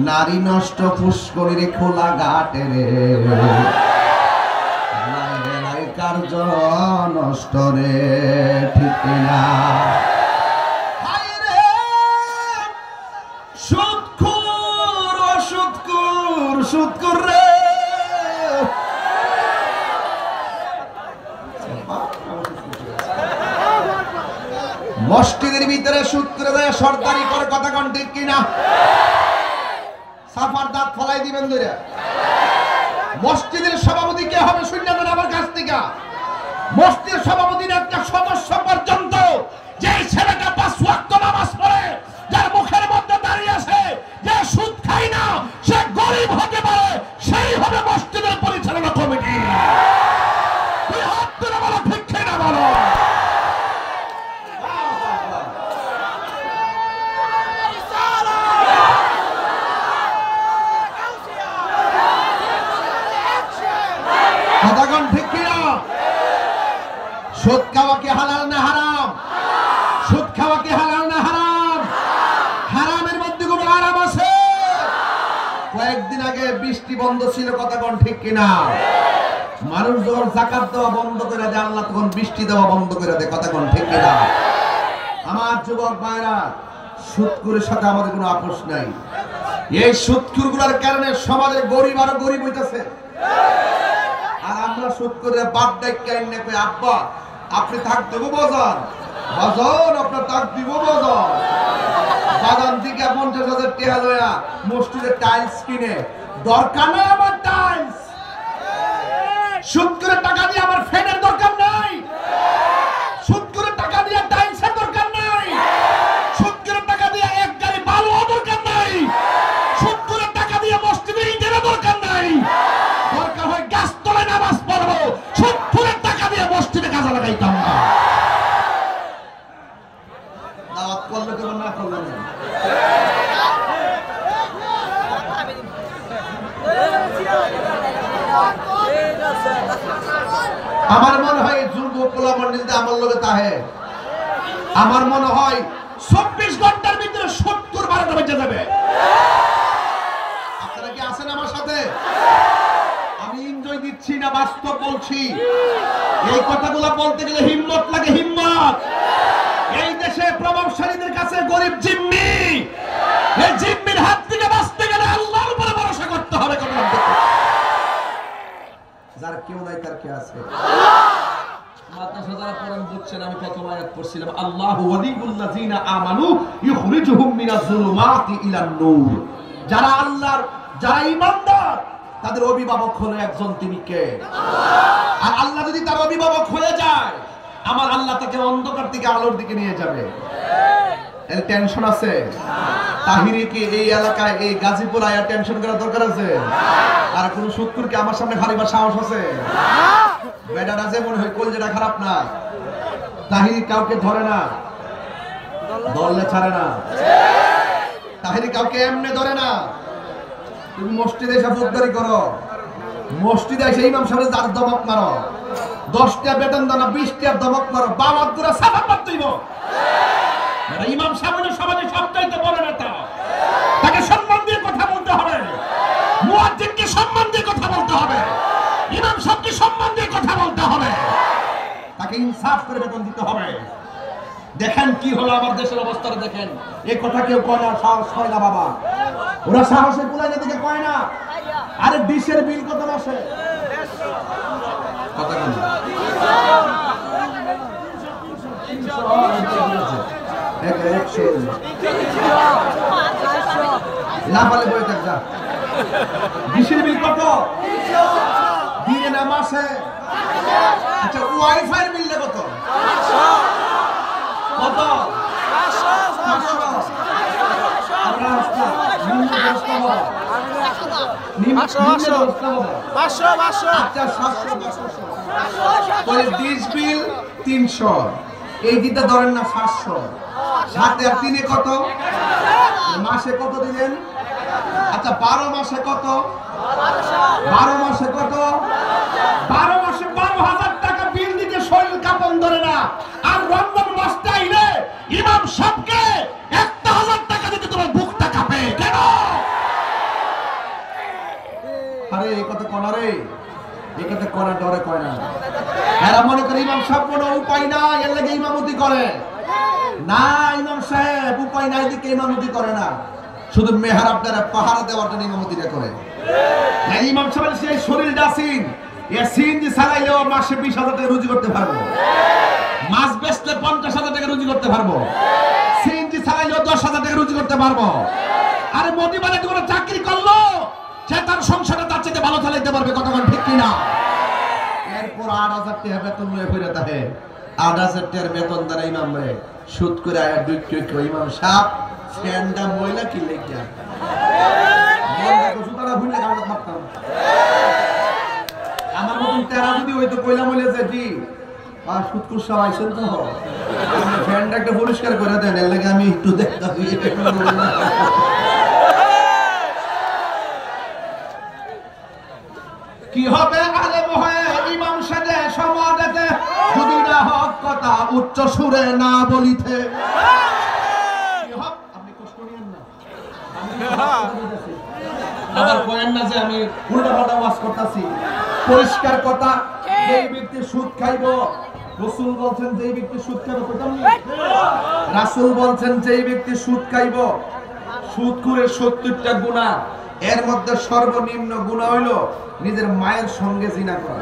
নারী নষ্ট পুষ্করিরে খোলা ঘাটে রে, হেলাই কার্য নষ্ট রে। ঠিক না? সুদখোর অসুদখোর, সুদখোর রে। মসজিদের ভিতরে সুদ করে দেয়, সরকারি করে, কথা কোন ঠিক কিনা? সাফার দাঁত ফলাই দিবেন ধরে। মসজিদের সভাপতি কে হবে শুনলেন আমার কাছ থেকে? মসজিদের সভাপতির একটা সদস্য পর্যন্ত যে ছেলেটা 5 ওয়াক্ত নামাজ পড়ে, যার মুখের মধ্যে দাঁড়িয়ে আছে যে সুদ খায় না, সে গরিব হতে পারে, সেই হবে মসজিদের পরিচালনা কমিটি। তুই হাত তুলে বলো ঠিক কিনা বলো। কথাগণ ঠিক কিনা? সুদ খাওয়া কি হালাল না হারাম? সুদ খাওয়া কি হালাল না হারাম? হারামের মধ্যে কোনো আরাম আছে? কয়েকদিন আগে বৃষ্টি বন্ধ ছিল, কথাগণ ঠিক কিনা? মানুষ যখন যাকাত দেওয়া বন্ধ করে দেয়, আল্লাহ তখন বৃষ্টি দেওয়া বন্ধ করে দেয়, কথাগণ ঠিক কিনা? আমার যুবক ভাইরা, সুদখোরের সাথে আমাদের কোনো আপোষ নাই। এই সুদখোরগুলোর কারণে সমাজে গরিব আরো গরিব হইতেছে। আর আমরা সুদ করে বাপ ডাক্তার এনে কই, আব্বা আপনি থাক দেবো বাজান, বাজান আপনার থাক দিব বাজান। বাজান থেকে 50,000 টাকা লয়া মসজিদের টাইলস কিনে, দরকার নাই আমার টাইলস। সুদ করে টাকা দিয়ে আমার ফ্যানের দরকার নাই, সুদ করে টাকা দিয়ে টাইলসের দরকার নাই, সুদ করে টাকা দিয়ে এক গাড়ি বালু দরকার নাই, সুদ করে টাকা দিয়ে মসজিদের ইটের দরকার নাই। দরকার হয় গাছ তলায় নামাজ পড়বো, সুদ করে টাকা দিয়ে মসজিদে কাজে লাগাইতাম না। দাওয়াত করলে কেমন না করলে না। আমার মনে হয় যুব পোলা মন্ডলীতে আমার লোকে তাহে, আমার মনে হয় 24 ঘন্টার ভিতরে 70-12টা বেজে যাবে। আপনারা কি আছেন আমার সাথে? আমি এনজয় দিচ্ছি না, বাস্তব বলছি। এই কথাগুলো বলতে গেলে হিম্মত লাগে, হিম্মত। এই দেশে প্রভাবশালীদের কাছে গরিব জিম্মি, এই জিম্মির হাত থেকে বাঁচতে গেলে আল্লাহর উপরে ভরসা করতে হবে। যার কেউ নাই তার কে আছে? মাদ্রাসা যারা পড়েন বুঝছেন, আমি প্রথম আয়াত পড়ছিলাম, আল্লাহু ওয়ালিউল্লাযিনা আমানু ইখরিজুহুম মিনাজ যুলুমাতি ইলান নূর। যারা আল্লাহর, যারা ঈমানদার, তাদের অভিভাবক হলো একজন, তিনি কে? আর আল্লাহ যদি তার অভিভাবক হয়ে যায়, আমার আল্লাহ তাকে অন্ধকার থেকে আলোর দিকে নিয়ে যাবে। এর টেনশন আছে? তাহিরি কি এই এলাকায়, এই গাজীপুর আয়া টেনশন করার দরকার আছে? আর কোন শত্রুর কি আমার সামনে খালিবার সাহস আছে? বেটাটা যে মনে হয় কলজেটা খারাপ না, তাহিরি কাউকে ধরে না, ধরলে ছাড়ে না। তাহিরি কাউকে এমনি ধরে না। তুমি মসজিদে এসে ফৌজদারি করো, মসজিদে এসে ইমাম সাহেবের যার দমক মারো, 10টা বেতন দাও না, 20টা দমক মারো, বাবা দুরা সাফা করতেইব। ইমাম সাহেবের সমাজে সবচাইতে বড় নেতা, তাকে সম্মান দিয়ে কথা বলতে হবে, মুয়াজ্জিনকে সম্মান দিয়ে কথা বলতে হবে, ইমাম সাহেবকে সম্মান দিয়ে কথা বলতে হবে, তাকে ইনসাফ করে বেতন দিতে হবে। দেখেন কি হলো আমার দেশের অবস্থাটা, দেখেন। এই কথা কেউ কয় না, সাহস হয় না বাবা, ওরা সাহসে কুলাইনে দিকে কয় না। আরে ডিশের বিল কত মাসে? কথা বল না পালে বলে থাক যা। ডিশের বিল কত দিনে না মাসে? আচ্ছা ওয়াইফাই বিল কত? কত? 300 এই দিতে ধরেন না 700, সাথে আর 3 কত? মাসে কত দিলেন? আচ্ছা 12 মাসে কত? 12 মাসে কত? 12 মাসে 12,000 টাকা বিল দিতে শরীর কাঁপন ধরে না। আর রমজান মাসটা আইলে ইমাম সাহেবকে 1,000 টাকা দিতে তোমার বুকটা কাঁপে কেন? আরে এই কথা কোন রে, এই কথা কোন ডরে কয় না। এরা মনে করে ইমাম সাহেব কোনো উপায় না, এর লাগে ইমামতি করে না। ইমাম সাহেব উপায় নাই দিকে ইমামতি করে না, শুধু মেহরাব দ্বারা পাহারা দেওয়ার জন্য ইমামতিটা করে। ইমাম সাহেবের সেই শরীর ডাসিন, এ সিন দি সারাইলেও মাসে 20,000 টাকা রুজি করতে পারবো। মাছ বেচলে 50,000 টাকা রুজি করতে পারবো, সিএনজি চালাইলেও 10,000 টাকা রুজি করতে পারবো। আরে মোদি মানে কোনো চাকরি করলো সে তার সংসারে তার চেয়ে ভালো চালাইতে পারবে, কতক্ষণ ঠিক কিনা? এরপর 8,000 টাকা বেতন নিয়ে ফিরে থাকে, 8,000 টাকার বেতন দ্বারা ইমাম রে সুদ করে আয়া দুই ইমাম সাহেব ফ্যানটা ময়লা কি লেখিয়া আমার মতন তেরা যদি হইতো কইলা মইলে যেটি আর সুদকুর সব আইছেন তো ফ্যানটা একটা পরিষ্কার করে দেন, এর লাগে আমি একটু দেখতাছি। কি হবে আলেম হয়ে ইমাম সাজে সমাজেতে, যদি না হক কথা উচ্চ সুরে না বলিতে। কি হক আপনি কষ্ট নিয়েন না, আবার কয়েন না যে আমি উল্টা পাল্টা ওয়াজ করতেছি। পরিষ্কার কথা, যেই ব্যক্তি সুদ খাইব, রাসূল বলছেন যেই ব্যক্তি সুদ খাইব, কইতাম না রাসূল বলছেন যেই ব্যক্তি সুদ খাইব, সুদখোরের 70টা গুনাহ, এর মধ্যে সর্বনিম্ন গুনাহ হইল নিজের মায়ের সঙ্গে জিনা করা।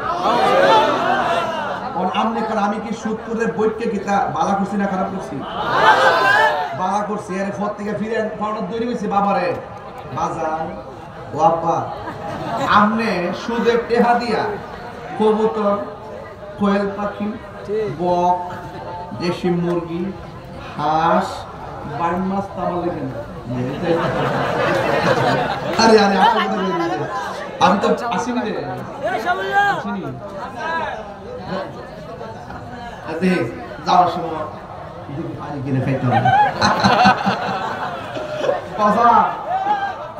আমনে কর আমি কি সুদখোরের বইকে কি তা বালা করছি না খারাপ করছি? বালা করছি। এর পর থেকে ফিরে পাউডার দৌড়ে গেছি বাবারে, বাজার ও আব্বা আমনে সুদের টেহা দিয়া কবুতর, কোয়েল পাখি, বক, দেশি মুরগি, হাঁস, বাইন মাছ তামালে কেন? আরে আরে আমি তো আসিনি রে, আসিনি। যাওয়ার সময় পানি কিনে খাইতাম।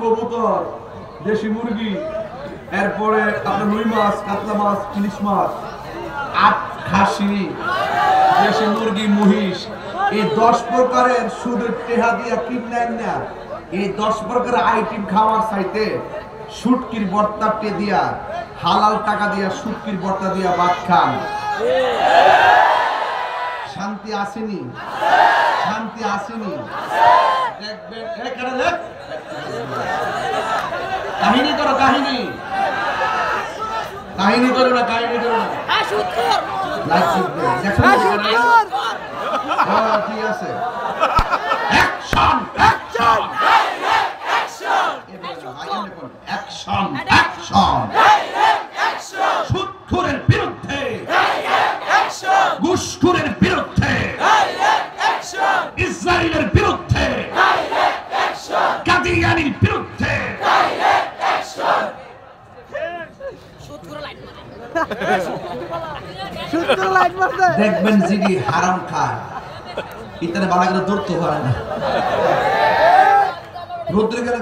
কবুতর, দেশি মুরগি, এরপরে আপনার রুই মাছ, কাতলা মাছ, ইলিশ মাছ, খাসি, দেশি মুরগি, মহিষ, এই 10 প্রকারের সুদের টেহা দিয়া কিনেন না। এই 10 প্রকারের আইটেম খাওয়ার চাইতে শুটকির বর্তাটে দিয়া, হালাল টাকা দিয়া শুটকির বর্তা দিয়া ভাত খান, শান্তি আসেনি? শান্তি আসেনি? দেখবেন কাহিনী করো, কাহিনী কাহিনী করো না, কাহিনী করো না। ঠিক আছে, অ্যাকশন অ্যাকশন অ্যাকশন অ্যাকশন। সুদখোরের বিরুদ্ধে, ঘুষখোরের বিরুদ্ধে, ইসরায়েলের বিরুদ্ধে, কাদিয়ানির বিরুদ্ধে। দেখবেন যিনি হারাম খায় ইতারে বালা করে দৌড়তে পারে না, রোদ্রে গেলে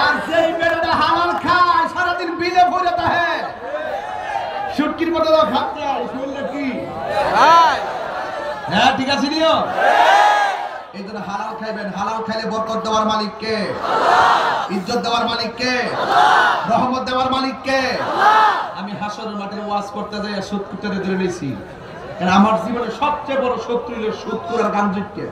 আর যেই বেড়াটা হালাল খায় সারাদিন বিলে ভরে থাকে, শুটকির মতো খাচ্ছে আর শুনলে কি? হ্যাঁ ঠিক আছে নিও। এই জন্য হালাল খাইবেন। হালাল খাইলে বরকত দেওয়ার মালিক কে? ইজ্জত দেওয়ার মালিক কে? রহমত দেওয়ার মালিক কে? আমি হাসরের মাঠে ওয়াজ করতে যাই সুদখোরদের ধরে নিয়েছি, কারণ আমার জীবনে সবচেয়ে বড় শত্রু হলো সুদখোর আর গাঞ্জুককে।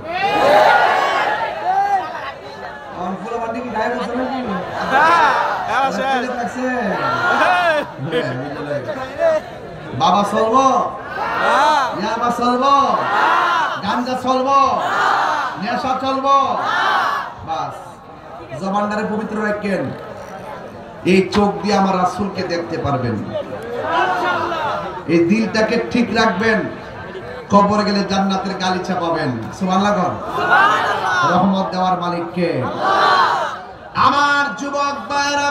বাবা চলবো, ইয়াবা চলবো, গাঞ্জা চলবো, নেশা চলবো, বাস জবানটারে পবিত্র রাখেন। এই চোখ দিয়ে আমার রাসূলকে দেখতে পারবেন, এই দিলটাকে ঠিক রাখবেন, কবরে গেলে জান্নাতের গালিচা পাবেন। সুবহানাল্লাহ। রহমত দেওয়ার মালিক কে? আমার যুবক ভাইরা,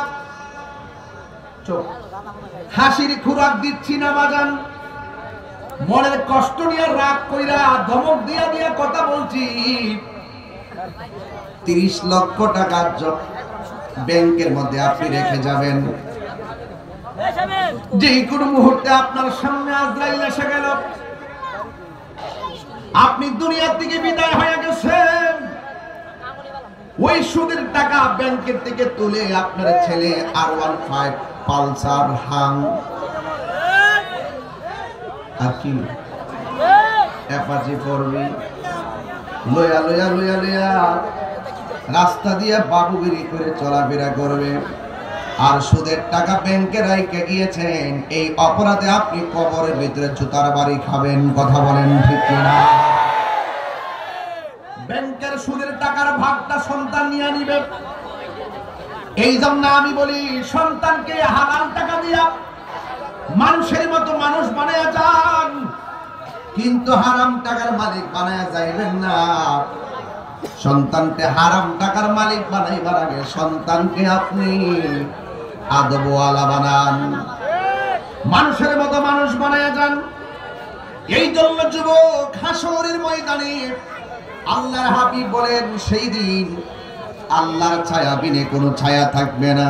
চোখ হাসির খোরাক দিচ্ছি না বাজান, মনের কষ্ট নিয়ে রাগ কইরা ধমক দিয়া দিয়া কথা বলছি। 30 লক্ষ টাকা ব্যাংকের মধ্যে আপনি রেখে যাবেন, যে কোনো মুহূর্তে আপনার সামনে আজরাইল এসে গেল, আপনি দুনিয়া থেকে বিদায় হয়ে গেছেন। ওই সুদের টাকা ব্যাংকের থেকে তুলে আপনার ছেলে R15 পালসার হাং আর কি অ্যাপাচি করবি লয়া লয়া লয়া লয়া রাস্তা দিয়ে বাবুগিরি করে চলাফেরা করবে। আর সুদের টাকা ব্যাংকে রাইখে গিয়েছেন, এই অপরাধে আপনি কবরের ভিতরে জুতার বাড়ি খাবেন। কথা বলেন ঠিক কিনা? ব্যাংকের সুদের টাকার ভাগটা সন্তান নিয়ে নিবে। এই জন্য আমি বলি, সন্তানকে হালাল টাকা দিয়া মানুষের মতো মানুষ বানায়া যান, কিন্তু হারাম টাকার মালিক বানায়া যাইবেন না। সন্তানকে হারাম টাকার মালিক বানাইবার আগে সন্তানকে আপনি আদবওয়ালা বানান, মানুষের মতো মানুষ বানায়া যান। এই জন্য যুবক, হাসরের ময়দানে আল্লাহর হাবিব বলেন, সেই দিন আল্লাহর ছায়া বিনে কোনো ছায়া থাকবে না।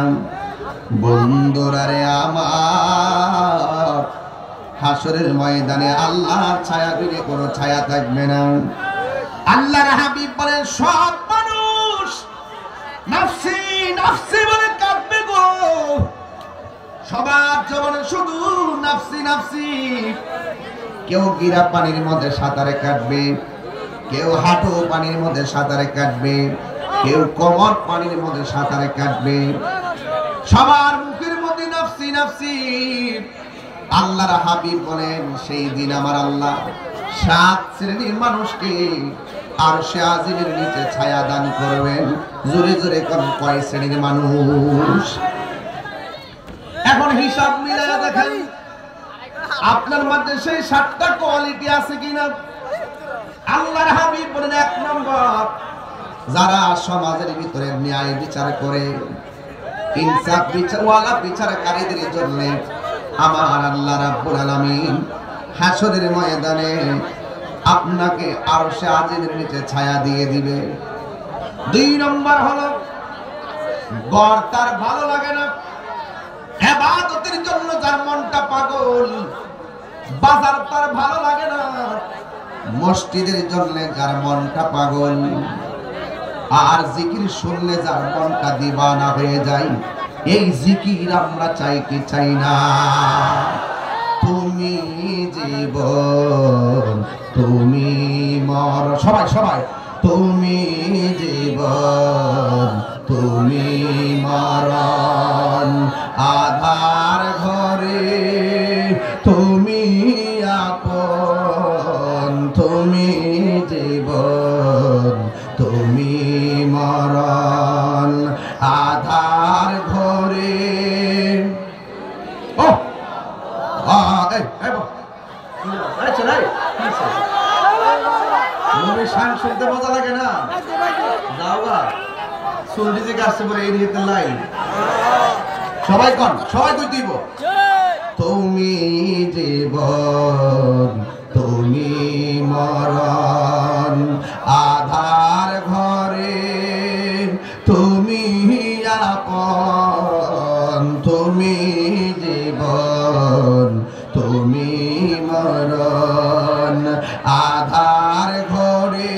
বন্ধুরা রে আমার, হাসরের ময়দানে আল্লাহর ছায়া বিনে কোনো ছায়া থাকবে না। আল্লাহর হাবিব বলেন, সব মানুষ নাফসি নাফসি বলে কাঁদবে গো। সবার জীবনে শুধু নাফসি নাফসি। কেউ গিরা পানির মধ্যে সাঁতারে কাটবে, কেউ হাঁটু পানির মধ্যে সাঁতারে কাটবে, কেউ কোমর পানির মধ্যে সাঁতারে কাটবে। সবার মুখের মধ্যে নাফসি নাফসি। আল্লাহর হাবিব বলেন, সেই দিন আমার আল্লাহ 7 শ্রেণীর মানুষকে আরশে আজিমের নিচে ছায়া দান করবেন। জোরে জোরে কোন কয় শ্রেণীর মানুষ? এখন হিসাব মিলায়া দেখেন, আপনার মধ্যে সেই 7টা কোয়ালিটি আছে কিনা? আল্লাহর হাবিব বলেন, 1 নম্বর, যারা সমাজের ভিতরে ন্যায় বিচার করে, ইনসাফ বিচারওয়ালা বিচারকারীদের জন্য আমার আল্লাহ রাব্বুল আলামিন হাসরের ময়দানে আপনাকে আরশে আজিমের নিচে ছায়া দিয়ে দিবে। 2 নম্বর হলো, ঘর তার ভালো লাগে না, ইবাদতের জন্য যার মনটা পাগল, বাজার তার ভালো লাগে না, মসজিদের জন্য যার মনটা পাগল, আর জিকির শুনলে যার মনটা দিবানা হয়ে যায়, এই জিকির আমরা চাই কি চাই না? তুমি জীবন, তুমি মর, সবাই সবাই, তুমি জীবন, তুমি মরণ, আধার ঘরে তুমি আপন, তুমি জীবন, তুমি মরণ, আধার ঘরে। ও শুনতে মজা লাগে না? সবাই কন, সবাই কই দিব, তুমি জীবন, তুমি মরণ, আধার ঘরে তুমি আপন, তুমি জীবন, তুমি মরণ, আধার ঘরে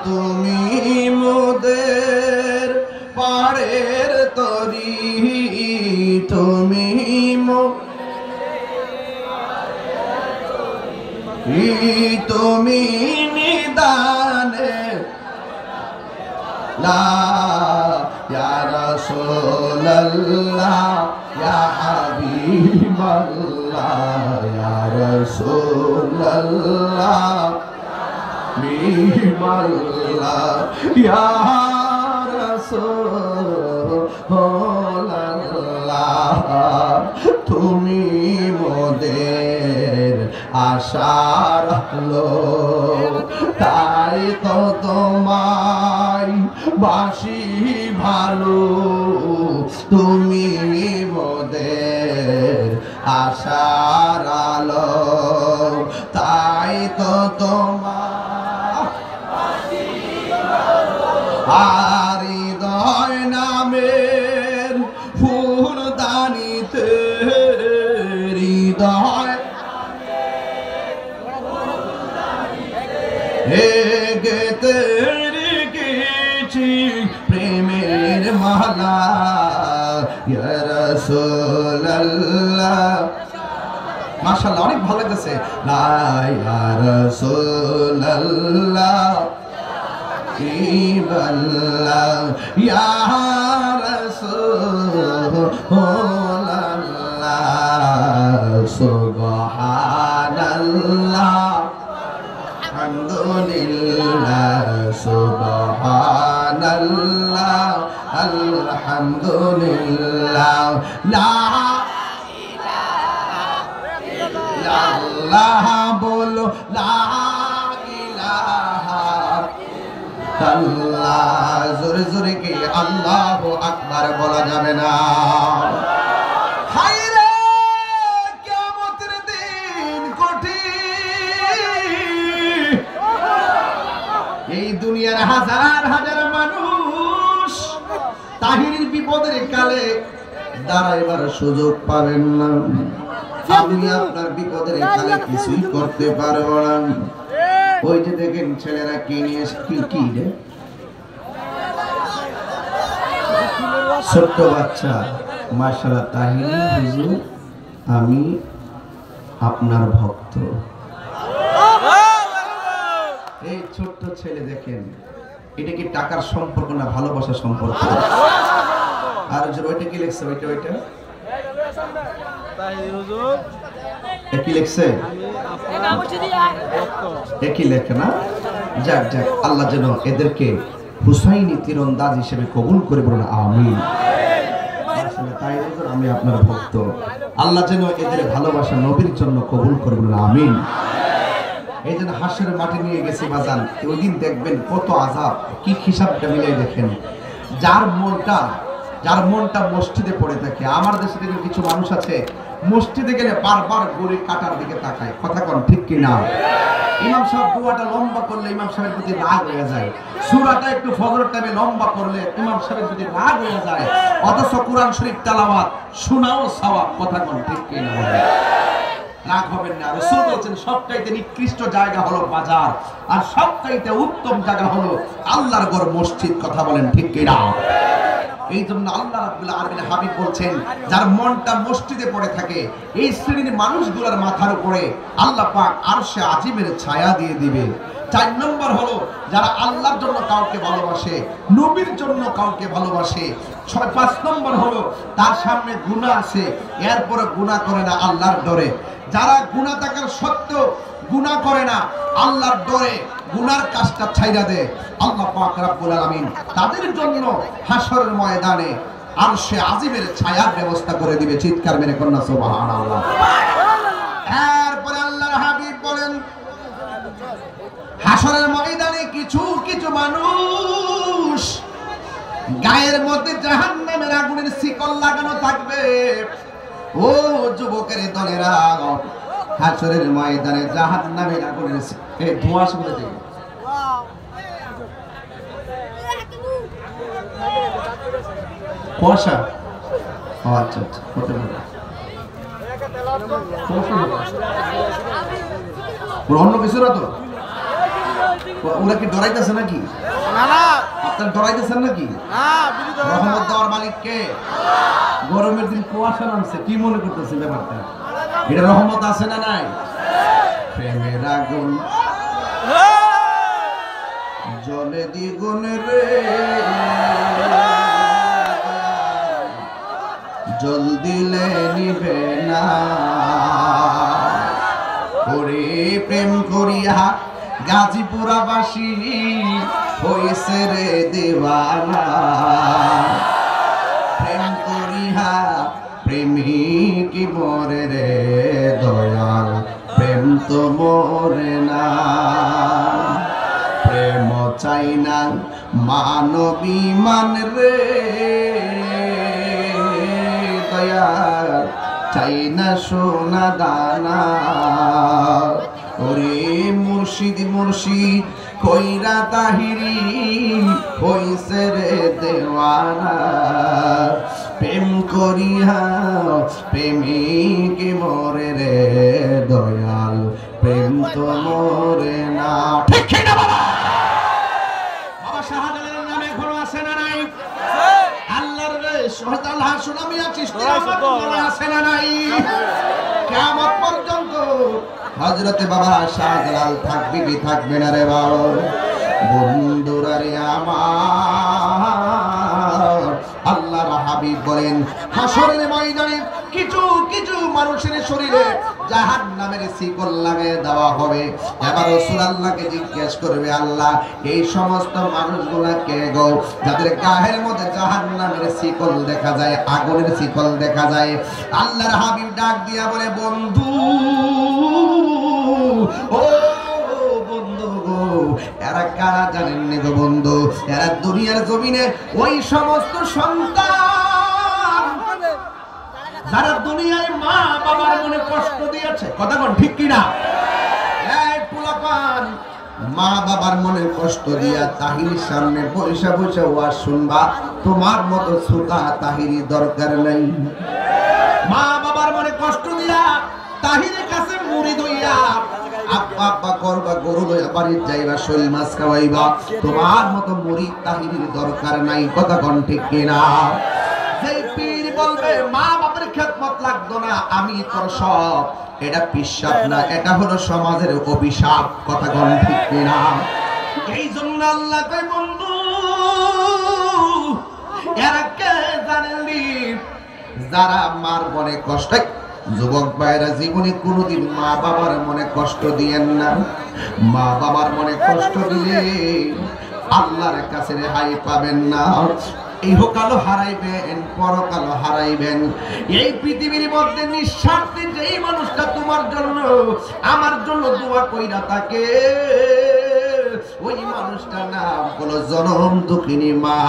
তুমি মোদের পাড়ের তরি, তুমি তুমি নিদানে লা ইয়া রাসূলুল্লাহ ইয়া হাবিবাল্লাহ ইয়া রাসূলুল্লাহ হাবিবাল্লাহ ইয়া রাসূলুল্লাহ, তুমি মোদের আশার আলো, তাই তো তোমায় বাসি ভালো, তুমি মোদের আশার আলো, তাই তো তোমার আর হৃদয় নামের ফুলদানিতে, হৃদয় গেতে রেখেছি প্রেমের মালা, ইয়া রাসূলুল্লাহ। মাশাআল্লাহ, অনেক ভালো লাগতেছে। লা ইয়া রাসূলুল্লাহ হাবিবাল্লাহ ইয়া রাসূলাল্লাহ সুবহানাল্লাহ আলহামদুলিল্লাহ সুবহানাল্লাহ আলহামদুলিল্লাহ লা ইলাহা ইল্লাল্লাহ বলো লা ইলাহা ইল্লাল্লাহ জোরে জোরে কি আল্লাহু আকবার বলা যাবে না হায়রে কিয়ামতের দিন কঠিন এই দুনিয়ার হাজার হাজার মানুষ তাহিরির বিপদের কালে দাঁড়াইবার সুযোগ পাবেন না আপনি আপনার বিপদের কালে কিছুই করতে পারবো না ওই যে দেখেন ছেলেরা কি নিয়ে কি রে ছোট্ট বাচ্চা মাশাআল্লাহ তাহিরি হুজুর আমি আপনার ভক্ত এই ছোট্ট ছেলে দেখেন এটা কি টাকার সম্পর্ক না ভালোবাসার সম্পর্ক আর যে ওইটা কি লেখছে ওইটা তাহিরি হুজুর কি লেখছে একই লেখে না যাক যাক আল্লাহ যেন এদেরকে হুসাইনি তীরন্দাজ হিসেবে কবুল করে বলুন আমিন আমি আপনার ভক্ত আল্লাহ যেন এদের ভালোবাসা নবীর জন্য কবুল করে বলুন আমিন এই জন্য হাসরের মাটি নিয়ে গেছি বাজান ওই দিন দেখবেন কত আযাব কি হিসাবটা মিলাই দেখেন যার মনটা মসজিদে পড়ে থাকে আমার দেশে থেকে কিছু মানুষ আছে মসজিদে গেলে বারবার গড়ি কাটার দিকে তাকায় কথা কোন ঠিক কি না ইমাম সাহেব দুয়াটা লম্বা করলে ইমাম সাহেবের প্রতি রাগ হয়ে যায় সূরাটা একটু ফজরের টাইমে লম্বা করলে ইমাম সাহেবের প্রতি রাগ হয়ে যায় অথচ কোরআন শরীফ তেলাওয়াত শোনাও সওয়াব কথা কোন ঠিক কি না রাগ হবেন না রাসূল বলেন সবচাইতে নিকৃষ্ট জায়গা হলো বাজার আর সবচাইতে উত্তম জায়গা হলো আল্লাহর ঘর মসজিদ কথা বলেন ঠিক কি না এই জন্য আল্লাহ রাব্বুল আলামিন হাবিব বলছেন যার মনটা মসজিদে পড়ে থাকে এই শ্রেণীর মানুষগুলোর মাথার উপরে আল্লাহ পাক আরশে আজিমের ছায়া দিয়ে দিবে 4 নম্বর হলো যারা আল্লাহর জন্য কাউকে ভালোবাসে নবীর জন্য কাউকে ভালোবাসে 5 নম্বর হলো তার সামনে গুনাহ আছে এরপরে গুনাহ করে না আল্লাহর ডরে যারা গুনাহ থাকার সত্ত্বেও গুনাহ করে না আল্লাহর ডরে গুনার কাজটা ছাইড়া দেয় আল্লাহ পাক রব্বুল আলামিন তাদের জন্য হাশরের ময়দানে আরশে আজিমের ছায়ার ব্যবস্থা করে দিবে চিৎকার মেরে কন্যা সুবহানাল্লাহ এরপরে আল্লাহর হাবিব বলেন হাশরের ময়দানে কিছু কিছু মানুষ গায়ের মধ্যে জাহান্নামের আগুনের শিকল লাগানো থাকবে ও যুবকের দলেরা হাশরের ময়দানে জাহান্নামের আগুনের এই ধোঁয়া শুনতে দেই কুয়াশা আচ্ছা আচ্ছা হতে পারে অন্য কিছু না তো ওরা কি ডরাইতেছে নাকি না না আপনারা ডরাইতেছেন নাকি না রহমত দেওয়ার মালিক কে গরমের দিন কুয়াশা নামছে কি মনে করতেছে ব্যাপারটা এটা রহমত আছে না নাই প্রেমের আগুন জলে দ্বিগুণ রে জল দিলে নিবে না ওরে প্রেম করিয়া গাজীপুরাবাসী হইছে রে দেওয়ানা প্রেম করিয়া প্রেমিক মরে রে দয়াল প্রেম তো মরে না প্রেম চাই না মানবী মান রে দয়াল চাই না সোনা দানা ওরে মুর্শিদ মুর্শিদ কইরা তাহিরি হইছে রে দেওয়ানা প্রেম করিয়া প্রেমিক মরে রে দয়াল প্রেম তো মরে না ঠিক না বাবা বাবা শাহজালালের নামে এখনো আছে না নাই আল্লাহর শাহজালাল সুনামিয়া চিশতির নামে আছে না নাই কিয়ামত পর্যন্ত হযরতে বাবা শাহজালাল থাকবে কি থাকবে না রে বাবা বন্ধুরা রে আমার, আল্লাহর হাবিব বলেন হাসরের ময়দানে কিছু কিছু মানুষের শরীরে জাহান্নামের শিকল লাগিয়ে দেওয়া হবে। এবার রাসূল আল্লাহকে জিজ্ঞেস করবে, আল্লাহ এই সমস্ত মানুষগুলা কে গো যাদের গায়ের মধ্যে জাহান্নামের শিকল দেখা যায়, আগুনের শিকল দেখা যায়? আল্লাহর হাবিব ডাক দিয়া বলে, বন্ধু ও বন্ধু গো, এরা কারা জানেন নি গো বন্ধু? এরা দুনিয়ার জমিনে ওই সমস্ত সন্তান যারা দুনিয়ায় মা বাবার মনে কষ্ট দিয়েছে। কথা কোন ঠিক কিনা? এই পোলাপান মা বাবার মনে কষ্ট দিয়া তাহিরির সামনে পয়সা পয়সা ওয়াজ শুনবা, তোমার মতো সুতা তাহিরি দরকার নাই। মা বাবার মনে কষ্ট দিয়া তাহিরের কাছে মুড়ি দইয়া আব্বা আব্বা করবা, গরু লইয়া বাড়ির যাইবা, শৈল মাছ খাওয়াইবা, তোমার মতো মুড়ি তাহিরির দরকার নাই। কথা কোন ঠিক কিনা? যেই পীর বলবে মা বাবার খেদমত লাগতো না, আমি তোর সব, এটা পিশাব না, এটা হলো সমাজের অভিশাপ। কথা কোন ঠিক কিনা? এই জন্য আল্লাহ কই, বন্ধু এরা কে জানেননি যারা মার মনে কষ্ট। যুবক ভাইরা জীবনে কোনোদিন মা বাবার মনে কষ্ট দিয়েন না। মা বাবার মনে কষ্ট দিলে আল্লাহর কাছে রেহাই পাবেন না। ইহকালও হারাইবেন, পরকালও হারাইবেন। এই পৃথিবীর মধ্যে নিঃস্বার্থে যেই মানুষটা তোমার জন্য আমার জন্য দোয়া কইরা থাকে, ওই মানুষটার নাম হলো জনম দুঃখিনী মা।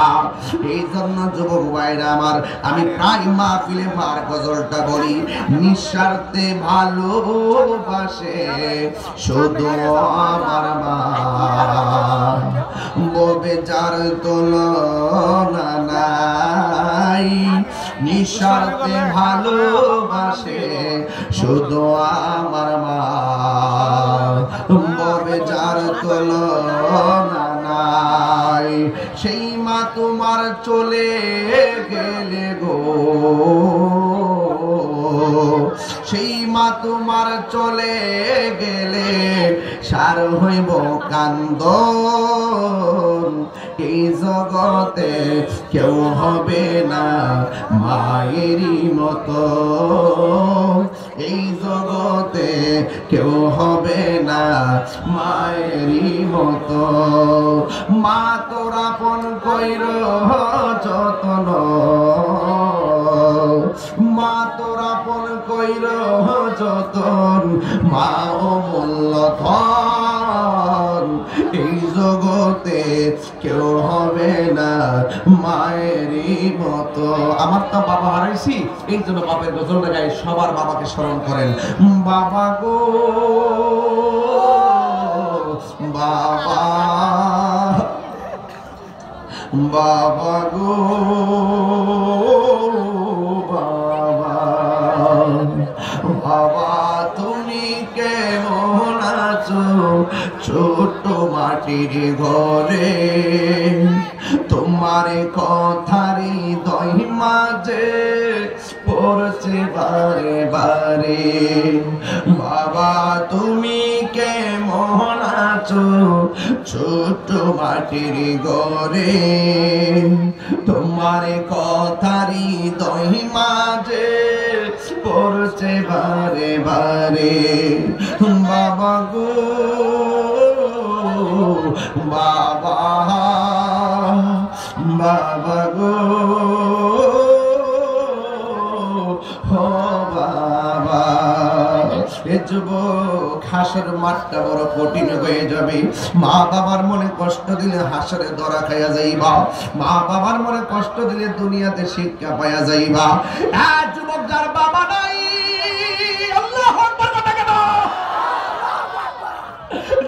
এই জন্য যুবক ভাইরা আমার, আমি প্রায় মাহফিলে মার গজলটা বলি, নিঃস্বার্থে ভালোবাসে শুধু আমার মা, ববে যার তুলনা নাই, নিঃস্বার্থে ভালোবাসে শুধু আমার মা, ববে যার তুলনা নাই। সেই মা তোমার চলে গেলে গো, সেই মা তোমার চলে গেলে সার হইব কান্দন। এই জগতে কেউ হবে না মায়েরই মতো, এই জগতে কেউ হবে না মায়েরই মতো। মা তোর আপন কইর যতন, মা তোর আপন কইর যতন, মা অমূল্য ধন। এই জগতে কেউ হবে না মায়েরই মতো। আমার তো বাবা হারাইছি, এই জন্য বাবার গজলটা গাই, সবার বাবাকে স্মরণ করেন। বাবা গো বাবা, বাবা গো বাবা, বাবা তুমি কেমন আছো ছোট মাটির ঘরে? তোমার কথারি দই মাঝে পড়ছে বারে বারে। বাবা তুমি কেমন আছো ছোট মাটির ঘরে? তোমার কথারি দই মাঝে পড়ছে বারে বারে। বাবা গো বাবা, বাবা গো বাবা। এ যুবক, হাসর মাঠটা বড় কঠিন হয়ে যাবে। মা বাবার মনে কষ্ট দিলে হাসরে ধরা খাইয়া যাইবা, মা বাবার মনে কষ্ট দিলে দুনিয়াতে শিক্ষা পাইয়া যাইবা। যুবক যার বাবা নাই, আল্লাহু আকবার, কথা কেন?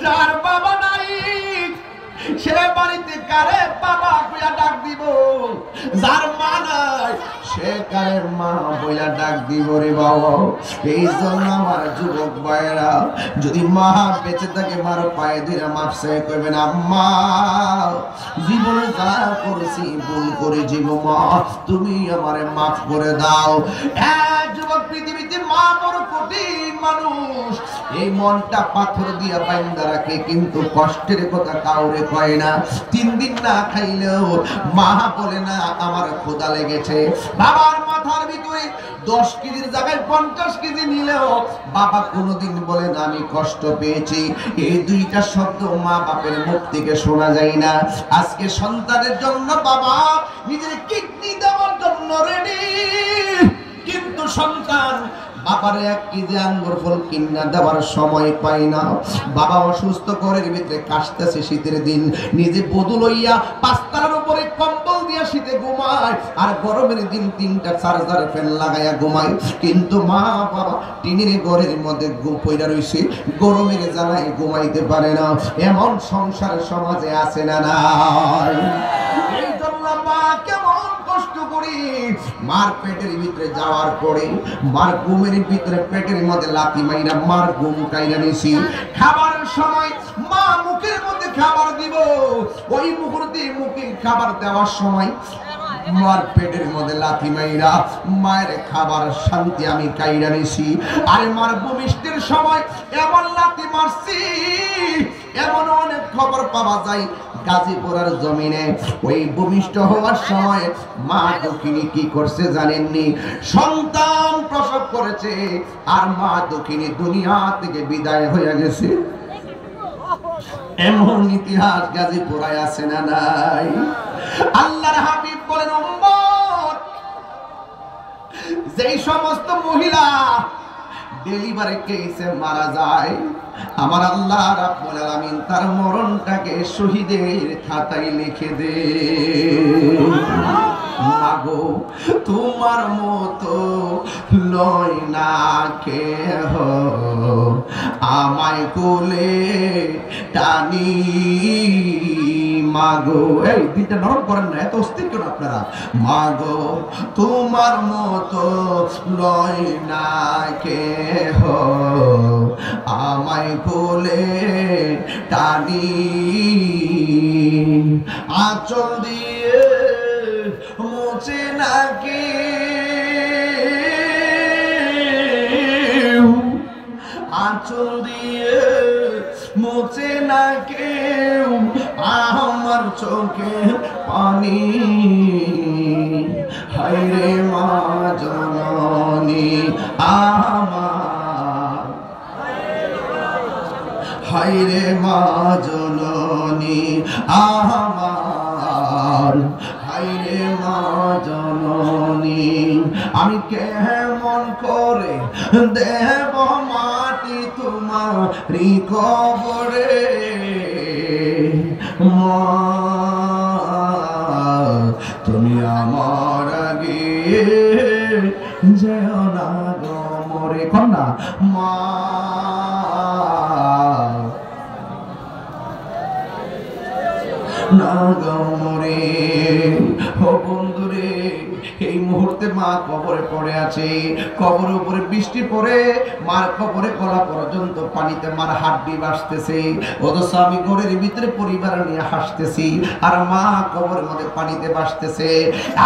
যার বাবা নাই সে বাড়িতে কারে বাবা কইয়া ডাক দিব, যার মা নাই সে কারে মা বইলা ডাক দিব রে বাবা। এই জন্য আমার যুবক ভাইরা, যদি মা বেঁচে থাকে মার পায়ে ধরে মাপ চাই কইবেন, আম্মা জীবনে খাতা করছি, ভুল করেছি গো মা, তুমি আমারে মাফ করে দাও। যুবক, পৃথিবীতে মা বড় কঠিন মানুষ, এই মনটা পাথর দিয়া বাইন্দা রাখে, কিন্তু কষ্টের কথা কাউরে কয় না। 3 দিন না খাইলেও মা বলে না আমার ক্ষুধা লেগেছে। বাবার মাথার ভিতরে 10 কেজির জায়গায় 50 কেজি নিলেও বাবা কোনোদিন বলে না আমি কষ্ট পেয়েছি। এই দুইটা শব্দ মা বাপের মুখ থেকে শোনা যায় না। আজকে সন্তানের জন্য বাবা নিজের কিডনি দেওয়ার জন্য রেডি, কিন্তু সন্তান বাবার 1 কেজি আঙ্গুর ফল কিনা দেওয়ার সময় পাই না। বাবা অসুস্থ, ঘরের ভিতরে কাশতেছে, শীতের দিন, নিজে বধূ লইয়া 5 তলার উপরে কম্বল দিয়া শীতে ঘুমায়, আর গরমের দিন 3টা চার্জার ফ্যান লাগাইয়া ঘুমায়। কিন্তু মা বাবা টিনের ঘরের মধ্যে পইরা রইছে, গরমের জ্বালায় ঘুমাইতে পারে না। এমন সংসার সমাজে আছে না নাই? এই জন্য মা কেমন কষ্ট করি, মার পেটের ভিতরে যাওয়ার পরে মার ঘুমের ভিতরে পেটের মধ্যে লাথি মাইরা মার ঘুম কাইরা নিছি। খাবারের সময় মা মুখের মধ্যে খাবার দিব, ওই মুহূর্তে মুখে খাবার দেওয়ার সময় মার পেটের মধ্যে লাথি মাইরা মায়ের খাবার শান্তি আমি কাইরা নিছি। আর মার ভূমিষ্ঠের সময় এমন লাথি মারছি, এমন অনেক খবর পাওয়া যায় গাজীপুরের জমিনে। ওই ভূমিষ্ঠ হওয়ার সময় মা দক্ষিণী কি করছে জানেননি? সন্তান প্রসব করেছে, আর মা দক্ষিণী দুনিয়া থেকে বিদায় হয়ে গেছে। এমন ইতিহাস গাজীপুরায় আছে না নাই? আল্লাহর হাবিব বলেন, উম্মত, যেই সমস্ত মহিলা ডেলিভারি কেসে মারা যায়, আমার আল্লাহ রাব্বুল আলামিন তার মরণটাকে শহীদের খাতায় লিখে দে। মাগো, তোমার মতো লয় না কেহ, আমায় কোলে টানি। মাগো, এই দিনটা নরম করেন না, এত অস্থির কেন আপনারা? মাগো, তোমার মতো লয় না কেহ, আমায় কোলে টানি। আঁচল দিয়ে মুছে নাকি আঁচল দিয়ে মুছে না কেউ আমার চোখে পানি। হায়রে মা জননী আমার, হায়রে মা জননী আমার, হায়রে মা জননী। আমি কেমন করে দেব মাটি তোমারি কবরে, মা তুমি আমার আগে যেও না গো মরে। কন্যা মা না গো মরে। ও বন্ধুরে, এই মুহূর্তে মা কবরে পড়ে আছে, কবরের উপরে বৃষ্টি পড়ে মার কবরে গলা পর্যন্ত পানিতে মার হাড্ডি ভাসতেছে, অথচ আমি ঘরের ভিতরে পরিবার নিয়ে হাসতেছি, আর মা কবরের মধ্যে পানিতে ভাসতেছে।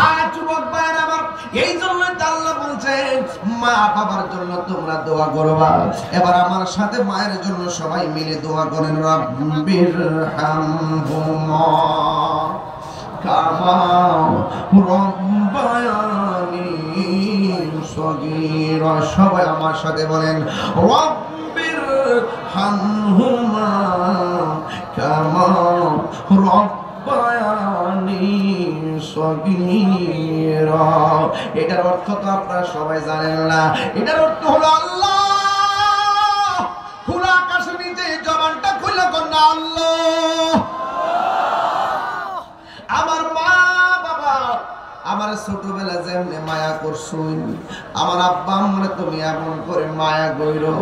আর যুবক ভাইয়ের আমার, এই জন্য আল্লাহ বলছেন মা বাবার জন্য তোমরা দোয়া করবা। এবার আমার সাথে মায়ের জন্য সবাই মিলে দোয়া করেন, রাব্বির হামহুমা কামা রব্বায়ানি সগীরা। সবাই আমার সাথে বলেন, রাব্বির হামহুমা কামা রব্বায়ানি সগীরা। এটার অর্থ তো আপনারা সবাই জানেন না। এটার অর্থ হলো আল্লাহ, খোলা আকাশের নিচে জবানটা খুলে কন্যা আল্লাহ, আমার মা বাবা আমার ছোটবেলা যেমনি মায়া করছুন, আমার আব্বা আম্মারে তুমি এমন করে মায়া কইরো।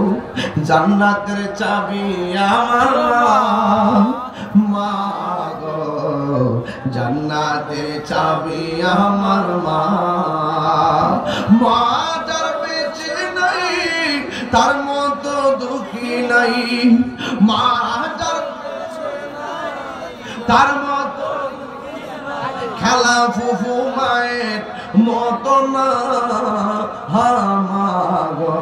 জান্নাতের চাবি আমার মা গো, জান্নাতের চাবি আমার মা। মা যার বেঁচে নাই তার মতো দুঃখী নাই, মা যার বেঁচে নাই তার মতো খালা ফুফু মায়ের মতো না হামাগো,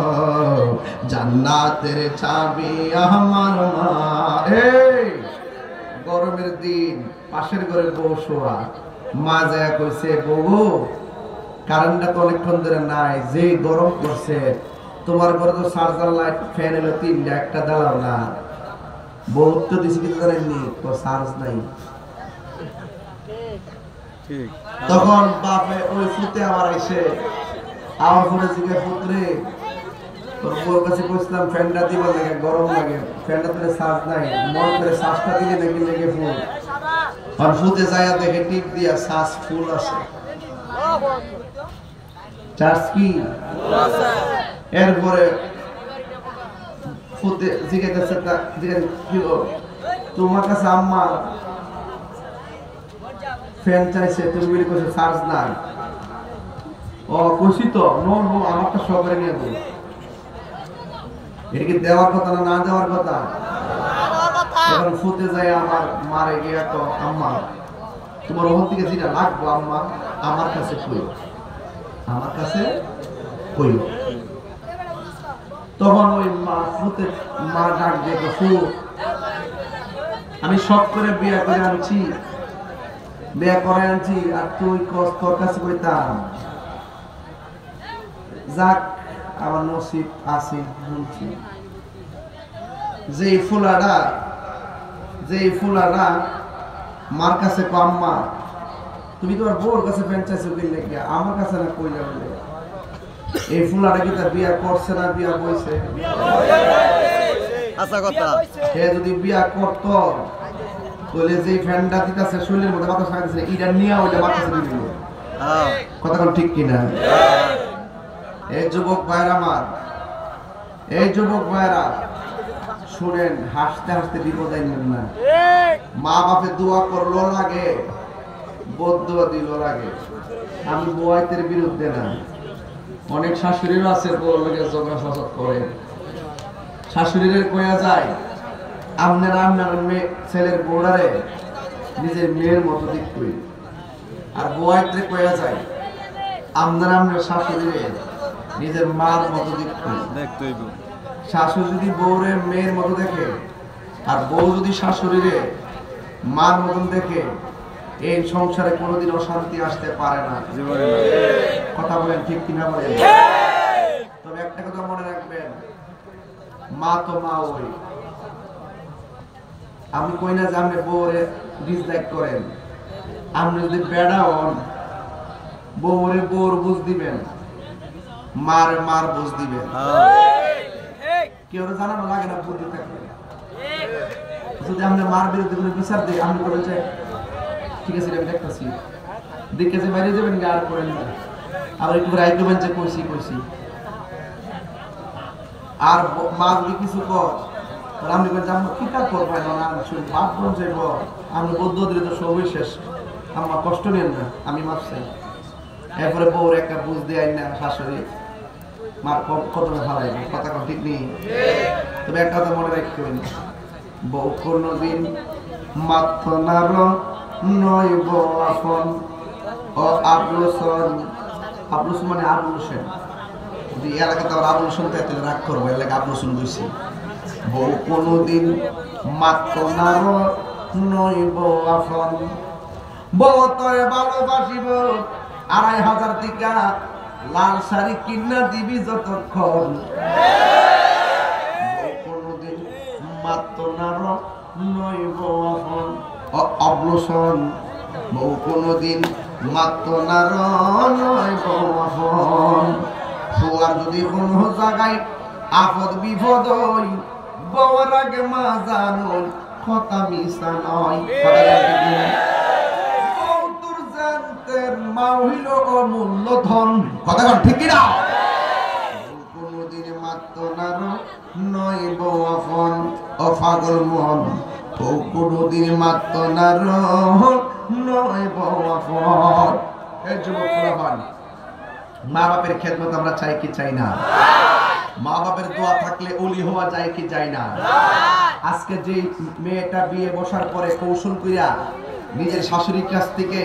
জান্নাতের চাবি আমার মা। এই গরমের দিন পাশের ঘরে বউ শোয়া, মা যায় কইছে বউ কারেন্টটা তো অনেকক্ষণ ধরে নাই, যে গরম করছে, তোমার ঘরে তো চার্জার লাইট ফ্যান এলো তিনটা, একটা দাঁড়াও না। বউ তো দিছি কিন্তু জানেননি তো চার্জ নাই। তখন বাপে ওই ফুতে আবার এসে আমার ফোনে জিজ্ঞে পুত্রে তোর বউর কাছে কইছিলাম ফ্যানটা দিবা লাগে, গরম লাগে, ফ্যানটা তোর চার্জ নাই, মন করে চার্জটা দিলে নাকি লেগে ফুল। আর ফুতে যায় দেখে টিপ দিয়া চার্জ ফুল আছে। চার্জ কি এরপরে ফুতে জিজ্ঞাসা কি তোমার কাছে আম্মা ফ্যান চাইছে, তুমি বলি কইছো চার্জ নাই। ও কইছি তো নো নো আমারটা সহকারে নিয়ে দেবো। এটা কি দেওয়ার কথা না দেওয়ার কথা? এখন ফুতে যায় আমার মারে গিয়া তো আম্মা তোমার ওখান থেকে যেটা লাগবো আম্মা আমার কাছে কইও, আমার কাছে কইও। তখন ওই মা ফুতে মা ডাক দেখো ফু আমি সব করে বিয়ে করে আনছি, বিয়ে করে আনছি আর তুই তোর কাছে কইতাম। যাক আমার নসিব আছে বলছি। যেই ফুলারা মার কাছে আম্মা তুমি তোমার বউর কাছে ফ্যান চাইছো কিনলে কি আমার কাছে না কইলা বলে, এই ফুলাটা কি তার বিয়া করছে না বিয়া বইছে? আচ্ছা কথা, সে যদি বিয়া করত তাহলে যে ফ্যানটা দিতেছে শরীরের মধ্যে বাতাস খাইতেছে এটা নিয়ে ওইটা বাতাসে দিয়ে দিল। কথা কোন ঠিক কিনা? এই যুবক ভাইরা আমার, এই যুবক ভাইরা শুনেন, হাসতে হাসতে বিপদ আইলেন না। মা বাপে দোয়া করলো লাগে, বদদোয়া দিল লাগে। আমি বোয়াইতের বিরুদ্ধে না, অনেক শাশুড়িরও আছে বউর লগে জগা ফসদ করে। শাশুড়িদের কয়া যায় আপনার আপনার মেয়ে ছেলের বউড়ারে নিজের মেয়ের মতো দেখতই, আর বোয়াইতে কয়া যায় আপনার আপনার শাশুড়িরে নিজের মার মতো দেখতই। শাশুড়ি যদি বউরে মেয়ের মতো দেখে আর বউ যদি শাশুড়িরে মার মতন দেখে, এই সংসারে কোনোদিন অশান্তি আসতে পারে না। কথা বলেন ঠিক কিনা বলেন? তবে একটা কথা মনে রাখবেন, মা তো মা ওই। আমি কই না যে আপনি বউরে ডিসলাইক করেন, আপনি যদি বেড়া হন বউরে বউর বুঝ দিবেন, মার মার বুঝ দিবেন। কেউ জানানো লাগে না বুদ্ধি থাকবে। যদি আপনি মার বিরুদ্ধে কোনো বিচার দিয়ে আপনি করেন যে ঠিক আছে আমি দেখতেছি, দেখে যে বাইরে যাবেন আর করেন না, আর একটু রায় দেবেন যে কইছি কইছি। আর মা যদি কিছু কর আমি কি কাজ করবো না বাপ বোন যাইব, আমি বৌদ্ধ দিলে তো সবই শেষ, আমার কষ্ট নেন না, আমি মাপ চাই। এরপরে বউর একটা বুঝ দেয় না শাশুড়ি মার কদমে ফেলাই, কথা ঠিক নেই। তবে একটা কথা মনে রাখবেন, বউ কোনদিন মাত্র নার নয় বউ আপন ও আবলুসন। আবলুসন মানে আবুল হোসেন, যদি এলাকাতে আবার আবুল হোসেন তাহলে রাগ করবো, এলাকা আবুল হোসেন বুঝছি। বউ কোনদিন মাত্র নার নয় বউ আপন, বউ তরে ভালোবাসিব ২৫০০ টিকা, লাল শাড়ি কিনা দিবি যতক্ষণ। কোনদিন মাত্র নার নয় বউ আপন অবলোসন, বউ কোনদিন মাত্র নার নয় বউ আপন। ফুয়ার যদি কোনো জায়গায় আপদ বিপদ হই, বউর আগে মা জানোই কথা মিশা নয়। মা হইল অমূল্য ধন, কথা ঠিক কিনা? কোনদিন মাত্র নার নয় বউ আপন অপাগল মন, ও কোনদিন মাত্র নার নয় বউ আপন। এই যুবক পোলাপান, মা বাপের খেদমত আমরা চাই কি চাই না? মা বাপের দোয়া থাকলে ওলি হওয়া যায় কি যায় না? আজকে যে মেয়েটা বিয়ে বসার পরে কৌশল কইরা নিজের শাশুড়ির কাছ থেকে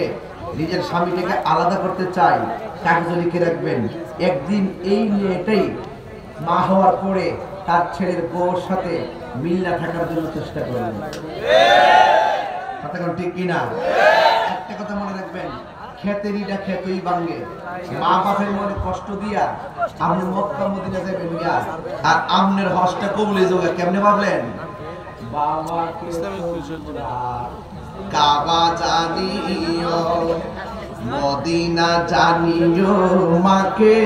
নিজের স্বামীটাকে আলাদা করতে চায়, কাগজে লিখে রাখবেন, একদিন এই মেয়েটাই মা হওয়ার পরে তার ছেলের বউর সাথে মিল না থাকার জন্য চেষ্টা করবেন। কথা কোন ঠিক কিনা? একটা কথা মনে রাখবেন, খেতেরিটা খেতেই ভাঙে। মা বাপের মনে কষ্ট দিয়া আপনি মক্কা মদিনা যাবেন গিয়া, আর আমনের হজটা কবুলে যোগা কেমনে ভাবলেন? বাবাকে কাবা জানিও, মদিনা জানিও মাকে,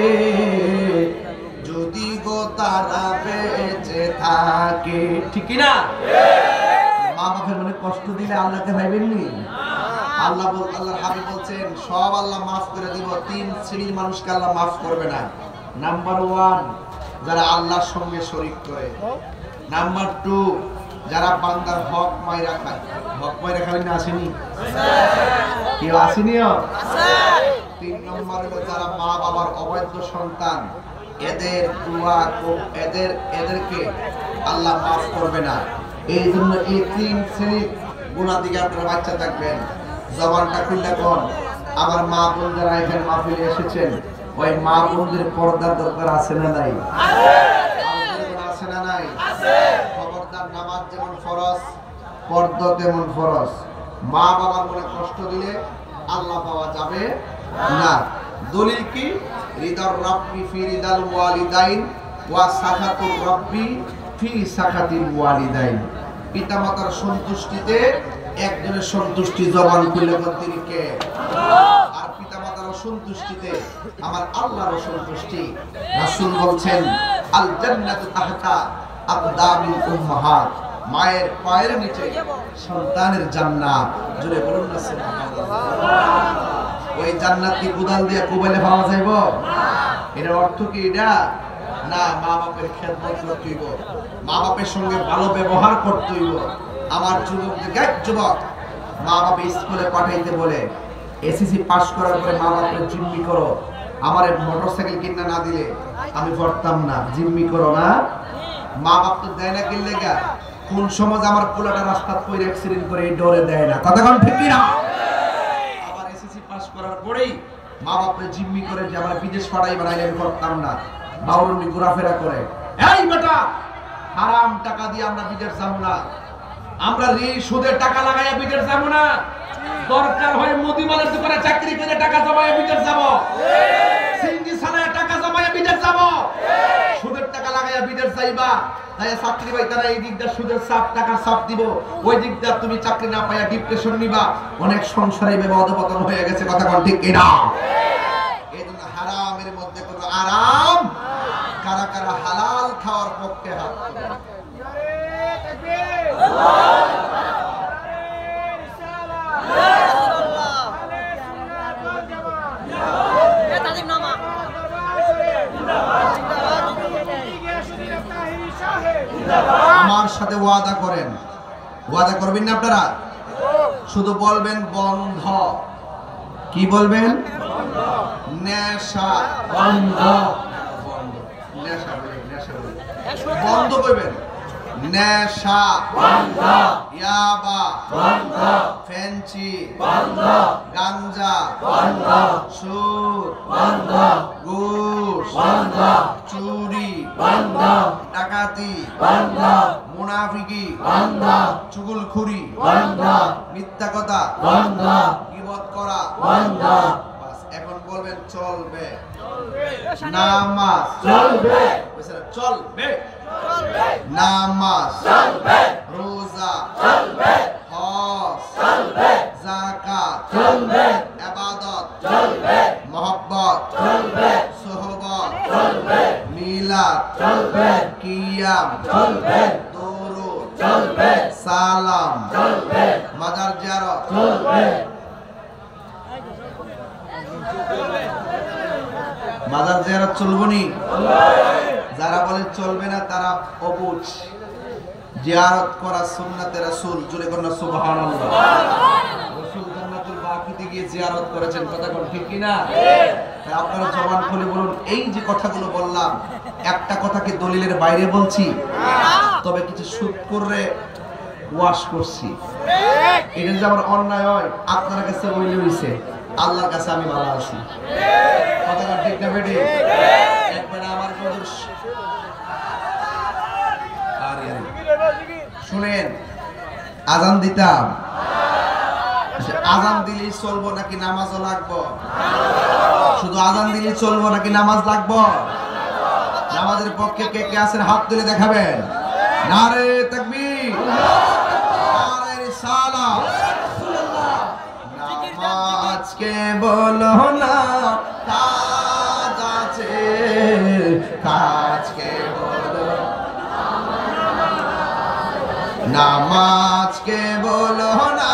যদি গো তারা বেঁচে থাকে। ঠিক কিনা? মা বাপের মনে কষ্ট দিলে আল্লাহকে ভাইবেননি? আল্লাহর হাবিব বলছেন সব আল্লাহ মাফ করে দিব, তিন শ্রেণীর মানুষকে আল্লাহ মাফ করবে না। নাম্বার 1, যারা আল্লাহর সঙ্গে শরীক করে। নাম্বার 2, যারা বান্দার হক মাইরা খায়। হক মাইরা খাবেন না? আসেনি? কেউ আসেনিও? 3 নম্বর হলো যারা মা বাবার অবৈধ সন্তান, এদের দোয়া এদেরকে আল্লাহ মাফ করবে না। এই জন্য এই 3 শ্রেণীর গুনাহ থেকে আপনারা বাচ্চা থাকবেন। জবানটা খুলে কোন আমার মা বোন যারা এখানে মাহফিলে এসেছেন, ওই মা বোনদের পর্দার দরকার আছে না নাই? আছে না নাই? খবরদার, নামাজ যেমন ফরজ, পর্দা তেমন ফরজ। মা বাবার মনে কষ্ট দিলে আল্লাহ পাওয়া যাবে না। দলিল কি? রিদার রাব্বি ফি রিদাল ওয়ালিদাইন ওয়া সাখাতুর রাব্বি ফি সাখাতিল ওয়ালিদাইন। পিতামাতার সন্তুষ্টিতে একজনের সন্তুষ্টি, জবান খুলে তিনি কে? আর পিতামাতার সন্তুষ্টিতে আমার আল্লাহর সন্তুষ্টি। রাসূল বলছেন আল জান্নাতু তাহতা আকদামিল উম্মাহাত, মায়ের পায়ের নিচে সন্তানের জান্নাত। জোরে বলুন না সুবহানাল্লাহ। ওই জান্নাত কি কুদাল দিয়ে কোবাইলে পাওয়া যাইব? এর অর্থ কি এটা? না, মা বাপের খেদমত করতে হইব, মা বাপের সঙ্গে ভালো ব্যবহার করতে হইব। আমার যুবক মা বাবা স্কুলে পাঠাইতে বলে, এসএসসি পাস করার পরে মা বাপের জিম্মি করো, আমার মোটরসাইকেল কিনা না দিলে আমি পড়তাম না, জিম্মি করো না। মা বাপ তো দেয় না কিনলে গা, কোন সমাজ আমার পোলাটা রাস্তা পরে অ্যাক্সিডেন্ট করে এই ডরে দেয় না। কথা কোন ঠিক না? আবার এসএসসি পাস করার পরেই মা বাপের জিম্মি করে যে আমরা বিদেশ পাঠাই বানাইলে আমি পড়তাম না, বাউরুনি ঘোরাফেরা করে। এই বেটা, হারাম টাকা দিয়ে আমরা বিদেশ যাব না, আমরা এই সুদের টাকা লাগাইয়া বিদেশ যাব না। দরকার হয় মুদিমালের দোকানে চাকরি করে টাকা জমাইয়া বিদেশ যাব, সিঙ্গি সালায় টাকা জমাইয়া বিদেশ যাব। সুদের টাকা লাগাইয়া বিদেশ যাইবা, তাই চাকরি পাই তারা এই দিকটা সুদের চাপ, টাকার চাপ দিব, ওই দিকটা তুমি চাকরি না পাইয়া ডিপ্রেশন নিবা। অনেক সংসারে অধপতন হয়ে গেছে। কথা কোন ঠিক কিনা? এজন্য হারামের মধ্যে কোনো আরাম। কারা কারা হালাল খাওয়ার পক্ষে হাত তোলেন? আমার সাথে ওয়াদা করেন। ওয়াদা করবেন না আপনারা? শুধু বলবেন বন্ধ। কি বলবেন? নেশা বন্ধ। নেশা বন্ধ করবেন। নেশা বন্ধ, ইয়াবা বন্ধ, ফেন্সি বন্ধ, গাঞ্জা বন্ধ, সুদ বন্ধ, ঘুষ বন্ধ, চুরি বন্ধ, ডাকাতি বন্ধ, মুনাফিকি বন্ধ, চুগলখুরি বন্ধ, মিথ্যা কথা বন্ধ, গীবত করা বন্ধ। বাস, এখন বলবেন চলবে। নামাজ চলবে, চলবে, নামাজ চলবে, রোজা চলবে, হজ চলবে, যাকাত চলবে, ইবাদত চলবে, মহব্বত চলবে, সুহবত চলবে, মিলাদ চলবে, কিয়াম চলবে, দুরূদ চলবে, সালাম চলবে, মাজার জিয়ারত চলবে। মাজার জিয়ারত চলবনি? যারা বলে চলবে না তারা অবুঝ। জিয়ারত করা সুন্নাতে রাসূল। জোরে কোন সুবহানাল্লাহ। রাসূল জান্নাতুল বাকিতে গিয়ে জিয়ারত করেছেন। কথা কোন ঠিক কি না? তাই আপনারা জবান খুলে বলুন, এই যে কথাগুলো বললাম একটা কথা কি দলিলের বাইরে বলছি? তবে কিছু শুকরে ওয়াশ করছি, এটা যদি আমার অন্যায় হয় আপনার কাছে ওইলে হইছে, আল্লাহর কাছে আমি ভালো আছি। কথাটা ঠিক না বেটি? একবার আমার দোষ। শুনেন, আজান দিতাম, আজান দিলেই চলবো নাকি নামাজও লাগবো? শুধু আজান দিলেই চলবো নাকি নামাজ লাগবো? নামাজের পক্ষে কে কে আছেন হাত তুলে দেখাবেন। নারে তাকবীর, নারে রিসালাত। নামাজকে বলো না কাজ আছে, কাজকে বলো, নামাজকে বলো না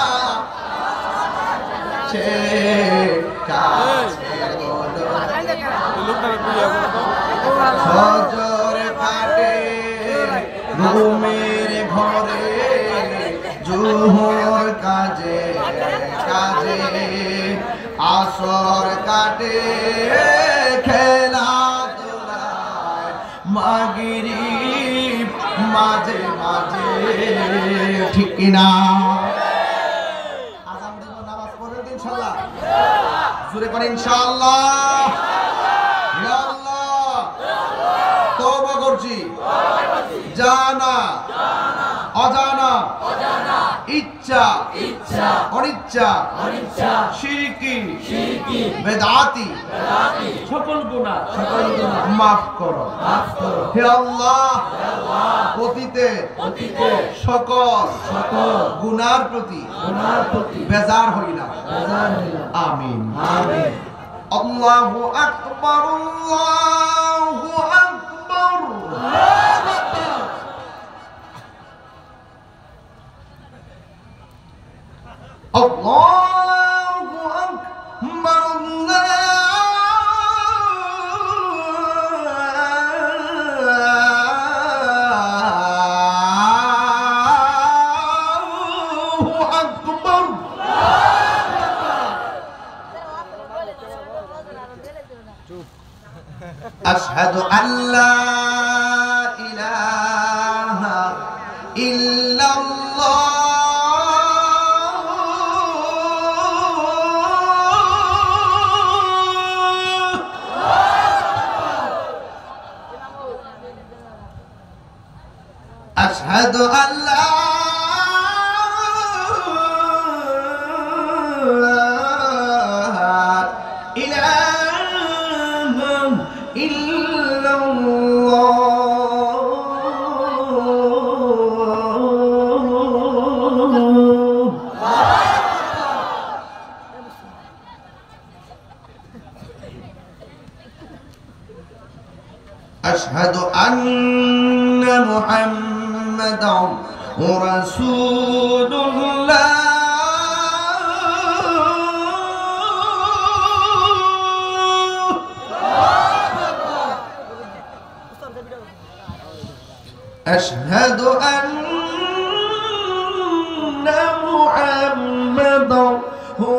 কাজকে বলো। ফজর কাটে ঘুমের ঘরে, জোহর কাজে কাজে, আসর কাটে খেলাধুলায়, মাগরিব মাঝে মাঝে, ঠিক কিনা? আজান দেব, নামাজ পড়বেন তো ইনশাআল্লাহ? জোরে করে ইনশাআল্লাহ। ইয়া আল্লাহ, তওবা করছি, জানা অজানা, ইচ্ছা অনিচ্ছা, শিরকি বেদাতি, সকল গুনাহ মাফ করো। হে আল্লাহ, অতীতে সকল গুনার প্রতি বেজার হই না। আমিন। আল্লাহু আকবার, আল্লাহু আকবার। Allahu Akbar, Allahu Akbar. Ashhadu an la ilaha illallah. أشهد أن لا إله إلا الله. أشهد أن محمدًا رسول الله. أشهد أن محمدًا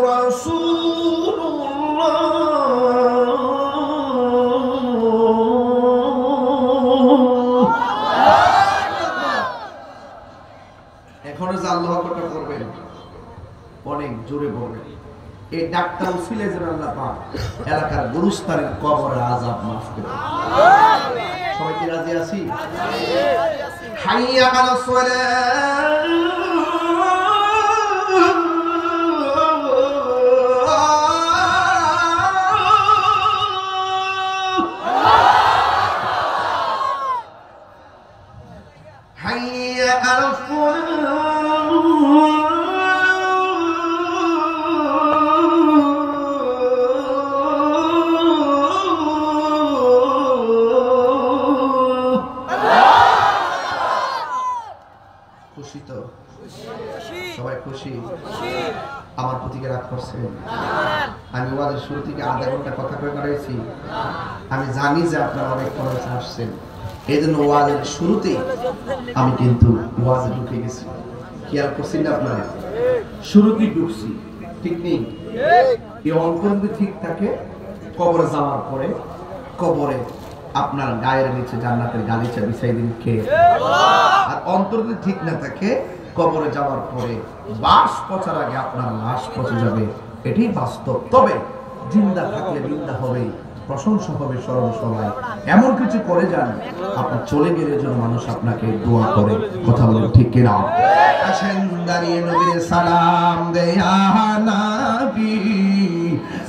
رسول الله. এখনো যে আল্লাহু আকবার করবেন, অনেক জোরে বলবেন। এই ডাক্তার উসিলে যেন আল্লাহ পাক এলাকার গুরুস্থানের কবরের আযাব মাফ করে। সবাই কি রাজি আছি? হাইয়া আলাস সালাহ। হাইয়া আলাস খুশি তো? সবাই খুশি? আমার প্রতি রাগ করছেন? আমি ওয়াজের শুরু থেকে আধা ঘন্টা কথা কয়ে বেড়াইছি। আমি জানি যে আপনারা অনেক খরচ আসছেন, এই জন্য ওয়াজের শুরুতেই আমি কিন্তু ওয়াজে ঢুকে গেছি। খেয়াল করছেন না আপনারা? শুরুতেই ঢুকছি, ঠিক নেই? এই অন্তর যদি ঠিক থাকে, কবরে যাওয়ার পরে কবরে আপনার গায়ের নিচে জান্নাতের গালিচা বিছাই দিন কে। আর অন্তর যদি ঠিক না থাকে, কবরে যাওয়ার পরে বাস পচার আগে আপনার লাশ পচে যাবে, এটাই বাস্তব। তবে জিন্দা থাকলে নিন্দা হবে, প্রশংসা হবে স্মরণ সভায়। এমন কিছু করে যান আপনার চলে গেলে যেন মানুষ আপনাকে দোয়া করে। কথা বলেন ঠিক কিনা? আসেন দাঁড়িয়ে নবীর সালাম দেয়া নবী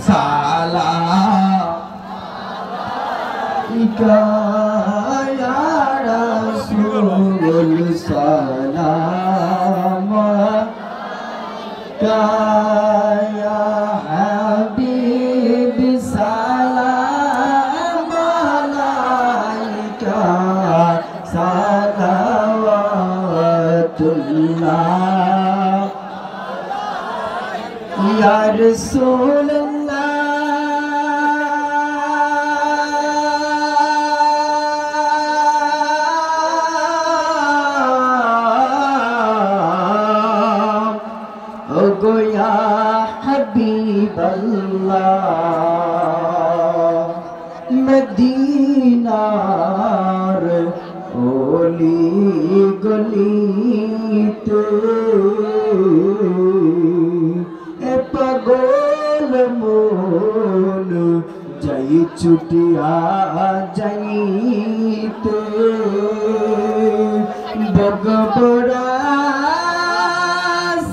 সালাম ইকা ইয়া রাসূল সালাম কা ইয়া হাবিব সালাম আলাইকা সালাওয়াতুল্লাহ ইয়া রাসূলুল্লাহ ওগো ইয়া হাবিবাল্লাহ মদিনার ওলি গলিতে এ পাগল মন যাই ছুটিয়া যাইতে বগবরা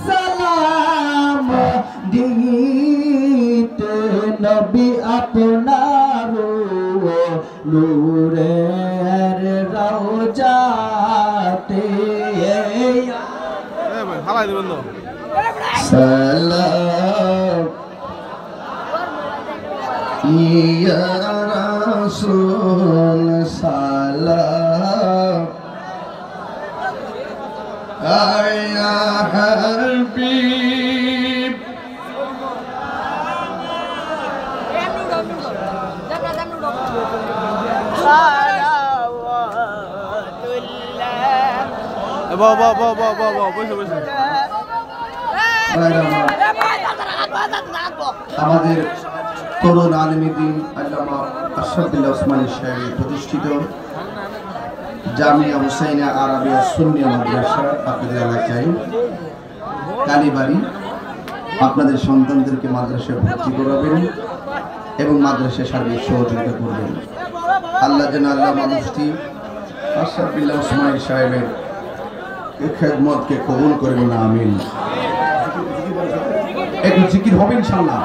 সালাম দিতে নবী আপনার নূরের রওজাতে হালাই দিবেন না সালাম ইয়া রাসূল সালাম ইয়া হাবিব আমাদের তরুণ আলেমীদ্বীন আল্লামা আশরাফুল্লাহ ওসমানী সাহেব প্রতিষ্ঠিত জামিয়া হুসাইনা আরাবিয়া সুন্নিয়া মাদ্রাসা আপনাদের এলাকায় কালীবাড়ি আপনাদের সন্তানদেরকে মাদ্রাসায় ভর্তি করাবেন এবং মাদ্রাসায় সার্বিক সহযোগিতা করবেন। আল্লাহ যেন আল্লাহ মানুষটি আশরাফুল্লাহ ওসমানী সাহেবের এই খেদমতকে কবুল করেন, আমিন। একটু জিকির হবে ইনশাআল্লাহ।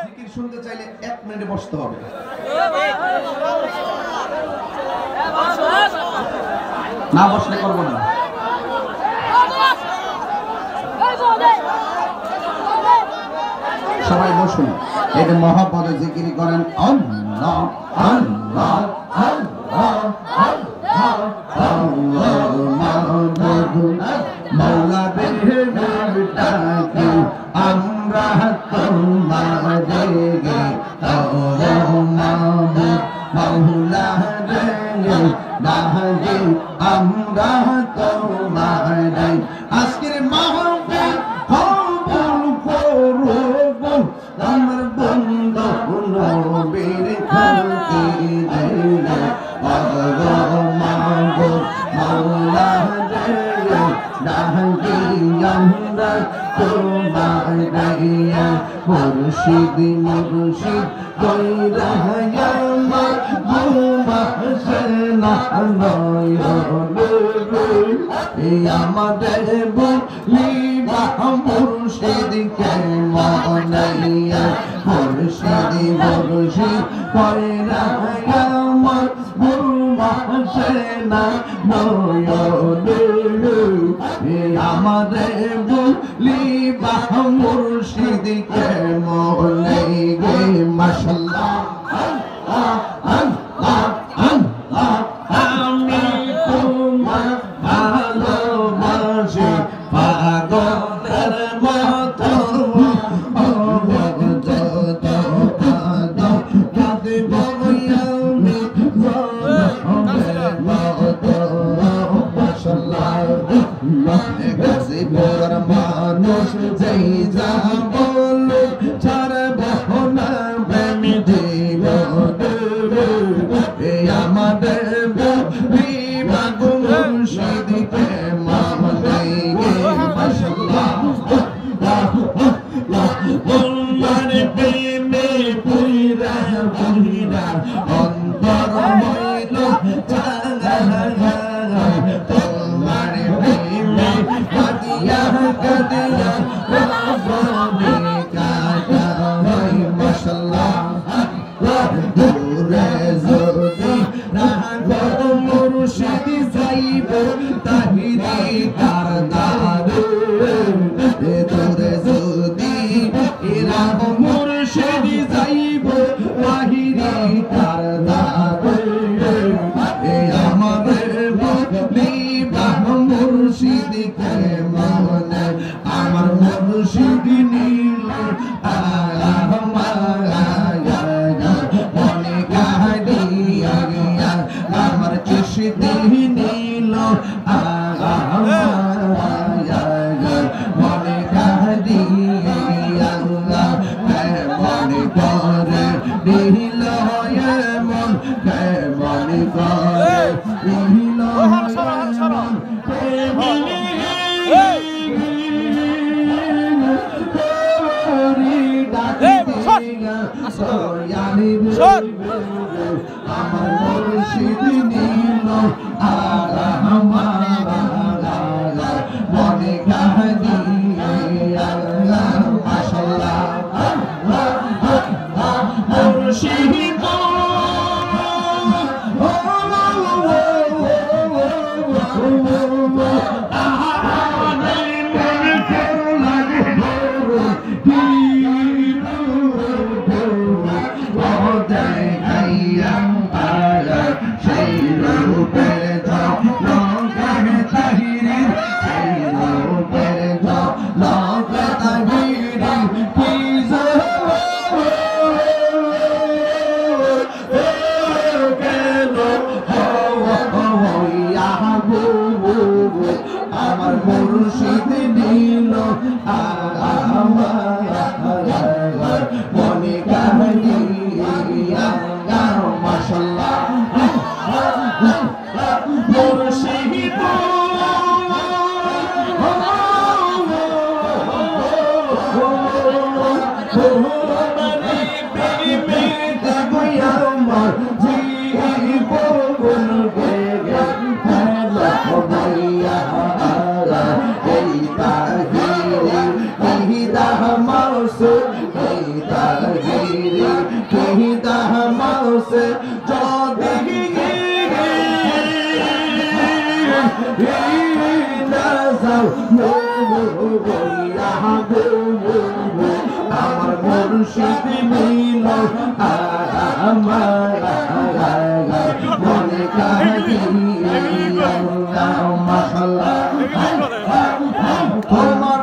জিকির শুনতে চাইলে 1 মিনিটে বসতে হবে। না বসলে করব না। সবাই বসুন, এটা মহব্বতে জিকির করেন। আল্লাহ আল্লাহ আল্লাহ আল্লাহ আল্লাহ মাহবুব মওলা বেহবুব ডাকি আমরা তোমাদের গে ও মাহবুব মওলা রে ডাকি আমরা তোমাদের আজকের মাহবুব কবুল করুন আমার বন্ধু নবীর খানকে দে মাহবুব মওলা রে ডাকি আমরা তোমাদের মুর্শিদ মুর্শিদ কইরা আমার ঘুমাসনা আমাদের বলিবা মুর্শিদকে মনাইয়া মুর্শিদ মুর্শিদ কইরা আমার ঘুমাসনা আমাদের বলিবা মুর্শিদকে মনাইগে মাশাআল্লাহ আমি তোমার ভালোবাসি পাগলের মতো মানুষ যেই যা বল ছাড়ব না প্রেমী তোমার প্রেমে পুইরা পুইরা অন্তর হইল চাঙ্গা তোমার প্রেমে কাদিয়া কাদিয়া রাবণে কাটা হয় মাশাআল্লাহ দূরে যদি রাগ মুর্শিদ যাইব তাহিরি তার দারে দূরে যদি রাগ মুর্শিদ যাইব তাহিরি তার দারে আমার বলি বাহ মুর্শিদ কে মনে আমার মুর্শিদ নীল আমার চিশতি নীল মনে কাহিয়া মনে করে নীল মন মনে করে নীল আমার মুর্শিদ নীল মনে কাহিয়া মাশাআল্লাহ মুর্শিদ আমার মুর্শিদ নীল মনে কাহিয়া মাশাআল্লাহ মুর্শিদ আমার মুর্শিদ নীল আমার মনে কাহিয়া মাশাআল্লাহ তোমার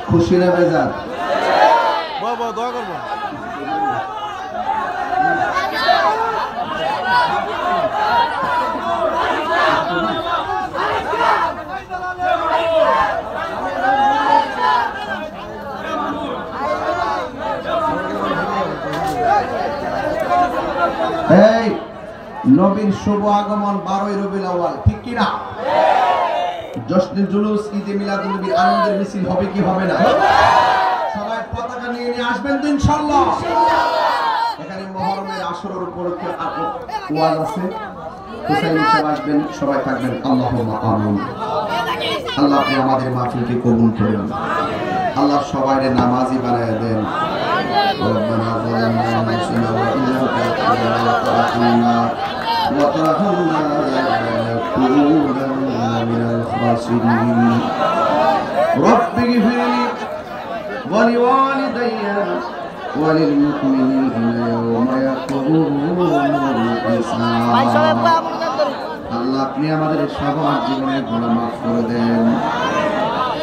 খুশি না বেজার বাবা দোয়া করবো এই নবীর শুভ আগমন 12 রবিউল আউয়াল, ঠিক কি না? জশ্নে জুলুস ঈদে মিলাদুন নবীর আনন্দের মিছিল হবে কি হবে না? সবাই পতাকা নিয়ে আসবেন তো ইনশাআল্লাহ। এখানে মুহররমের আসরের উপলক্ষে ওয়াজ আছে, হুসাইন সাহেব আসবেন, সবাই থাকবেন। আল্লাহুম্মা আমিন। আল্লাহ আপনি আমাদের মাহফিলকে কবুল করেন, আল্লাহ সবাইকে নামাজি বানায় দেন। ربنا ظلمنا أنفسنا وإن لم تغفر لنا وترحمنا لنكونن من الخاسرين رب اغفر لي ولوالدي وللمؤمنين يوم يقوم الحساب আল্লাহ আপনি আমাদের সবার জীবনের গুনাহ মাফ করে দেন।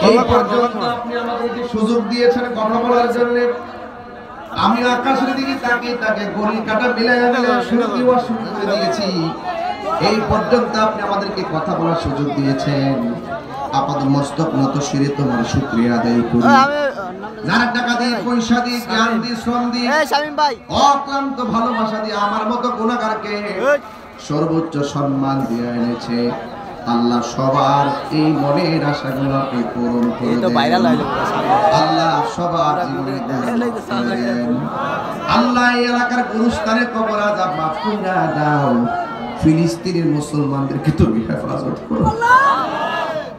এই পর্যন্ত আপনি আমাদেরকে সুযোগ দিয়েছেন কথা বলার জন্য। আমি আকাশের দিকে তাকিয়ে ঘড়ি কাটা মিলাইয়া শুরু করে দিয়েছি। এই পর্যন্ত আপনি আমাদেরকে কথা বলার সুযোগ দিয়েছেন। আপাত মস্তক নত শিরে তোমার শুকরিয়া আদায় করি। যারা টাকা দিয়ে, পয়সা দিয়ে, জ্ঞান দিয়ে, শ্রম দিয়ে, শামীম ভাই অক্লান্ত ভালোবাসা দিয়ে আমার মতো গুনাহগারকে সর্বোচ্চ সম্মান দিয়ে এনেছে, আল্লাহ সবার এই মনের আশাগুলোকে পূরণ করে দেন। আল্লাহ সবার জীবনে আল্লাহ এই এলাকার গুরুস্থানের কবর আযাব মাফ করে দাও। ফিলিস্তিনের মুসলমানদেরকে তুমি হেফাজত করো।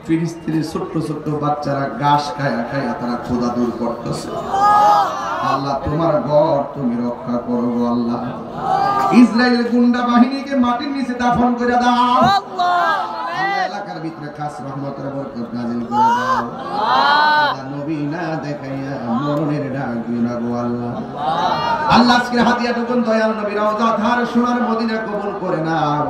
ফিলিস্তিনের ছোট্ট ছোট্ট বাচ্চারা ঘাস খায়া তারা ক্ষুধা দূর করতেছে। আল্লাহ তোমার ঘর তুমি রক্ষা করো আল্লাহ। ইসরায়েলের গুন্ডা বাহিনীকে মাটির নিচে দাফন করে দাও আল্লাহ। এলাকার ভিতরে খাস রহমতের বরকত নাযিল করে দাও আল্লাহ। নবী না দেখাইয়া মরণের ডাক দিও না গো আল্লাহ। আল্লাহ আজকের হাদিয়াটুকুন দয়াল নবী রওজা ধার সোনার মদিনা কবুল করে নাও।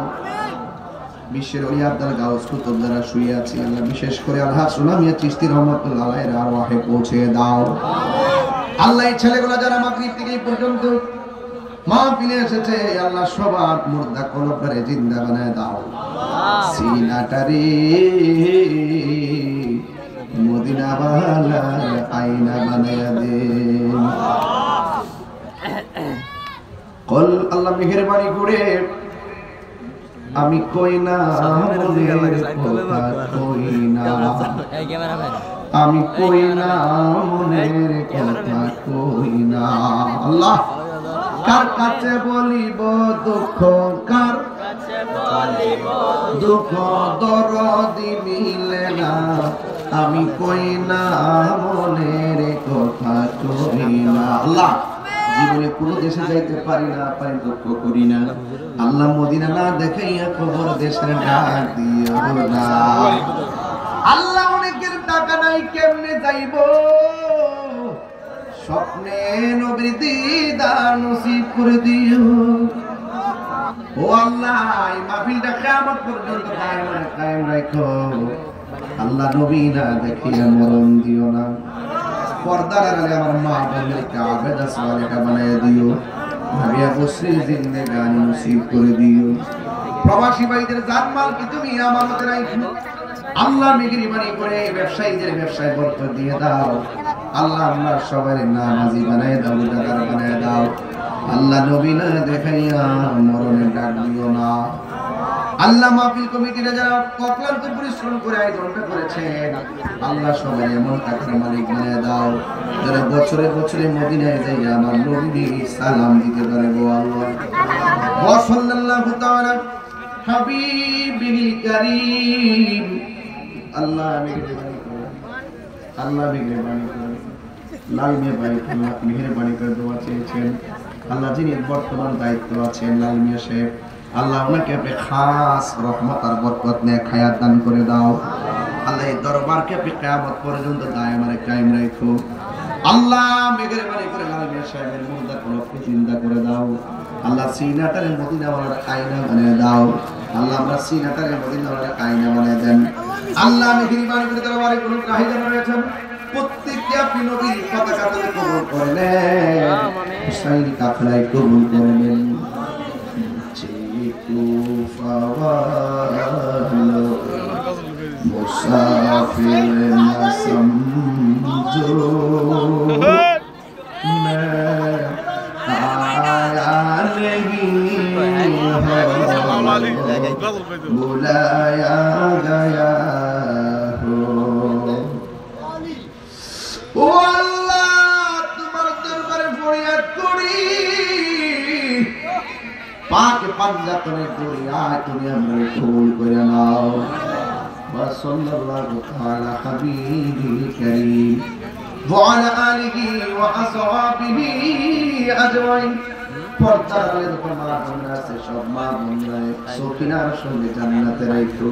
বিশ্বের ওলি আব্দুল গাউস কুতুব যারা শুয়ে আছে আল্লাহ, বিশেষ করে আলহাজ সুনা মিয়া চিশতি রহমাতুল্লাহ আলাইহির আরওয়াহে পৌঁছে দাও আল্লাহ। এই ছেলেগুলো যারা মাগরিব থেকে এই পর্যন্ত মাহফিলে এসেছে আল্লাহ, সবার মুর্দা কলবটারে জিন্দা বানায় দাও। সিনাটারে মদিনা ওয়ালা আয়না বানায়া দেন। কল আল্লাহ মেহেরবানি করে আমি কই না মনের কথা কই না, আমি কই না মনের কথা কই না আল্লাহ। কার কাছে বলিব দুঃখ, কার কাছে বলিব দুঃখ, দরদি মিলে না, আমি কই না মনের কথা কই না আল্লাহ। জীবনে কোনো দেশে যাইতে পারি না, দুঃখ করি না আল্লাহ। মদিনা না দেখাইয়া খবর দেশের ডাক দিও না আল্লাহ। অনেকের টাকা নাই কেমনে যাইব, স্বপ্নে নবীর দিদার নসিব করে দিও ও আল্লাহ। এই মাহফিলটা কিয়ামত পর্যন্ত কায়েম রাখো আল্লাহ। নবী না দেখিয়া মরণ দিও না। পর্দার আড়ালে আমার মা বোনদেরকে আবেদা সালেহা বানায় দিও। ভাবিয়া বসরি জিন্দেগানি নসিব করে দিও। প্রবাসী ভাইদের জানমালকে তুমি আমানতে রাখো আল্লাহ। মেহেরবানি করে ব্যবসায়ীদের ব্যবসায় বরকত দিয়ে দাও আল্লাহ। আমরা সবাই নামাজি বানায় দাও, রোজাদার বানায় দাও আল্লাহ। নবী না দেখাইয়া মরণের ডাক দিও না আল্লাহ। মাহফিল কমিটিরা যারা অক্লান্ত পরিশ্রম করে আয়োজনটা করেছেন আল্লাহ, সবাই এমন টাকার মালিক বানিয়ে দাও যারা বছরে বছরে মদিনায় যাইয়া আমার নবীকে সালাম দিতে পারে গো আল্লাহ। ওয়া সাল্লাল্লাহু তাআলা হাবিবিল কারীম আল্লাহ। আল্লাহ মেহেরবানি করে লাল মিয়া ভাই আল্লাহ মেহেরবানি করে দোয়া চেয়েছেন আল্লাহ। যিনি বর্তমান দায়িত্ব আছেন লাল মিয়া সাহেব আল্লাহ, ওনাকে আপনি খাস রহমত আর বরকত নিয়ে হায়াত দান করে দাও আল্লাহ। এই দরবারকে আপনি কিয়ামত পর্যন্ত দায়মারে কায়েম রাখো আল্লাহ। মেহেরবানি করে লাল মিয়া সাহেবের মুর্দা কলবকে জিন্দা করে দাও আল্লাহ। সিনাটারে মদিনাওয়ালার আয়না বানিয়ে দাও আল্লাহ। আমরা সিনাটারে মদিনাওয়ালার আয়না বানিয়ে দেন আল্লাহ। মেহেরবানি করে দরবারে কোন রাহি জানা রয়েছেন প্রত্যেককে আপনি নবীর পতাকা তুলে কবুল করলেন, হুসাইন কাফেলায় কবুল করলেন। मुसाफिर न समझो मैं आया नहीं পাক পাঞ্জাতনের দরিয়ায় তুমি আমরা কবুল করে নাও। ওয়া সাল্লাল্লাহু তাআলা হাবিবিল কারীম ওয়া আলা আলিহি ওয়া আসহাবিহি আজমাইন। পর্দারের উপর মা বোনরা আছে, সব মা বোনরা সকিনার সঙ্গে জান্নাতে রাখো।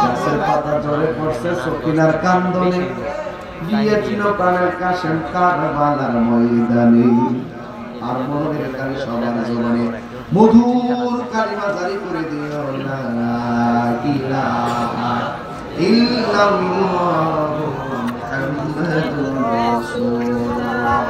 গাছের পাতা ঝরে পড়ছে সকিনার কান্দনে, গিয়েছিল প্রাণের কাশেম কারবালার ময়দানে। আর মনের কালী সবার জীবনে মধুর কালিমা জারি করে দিও লা ইলাহা ইল্লাল্লাহু মুহাম্মাদুর রাসূলুল্লাহ।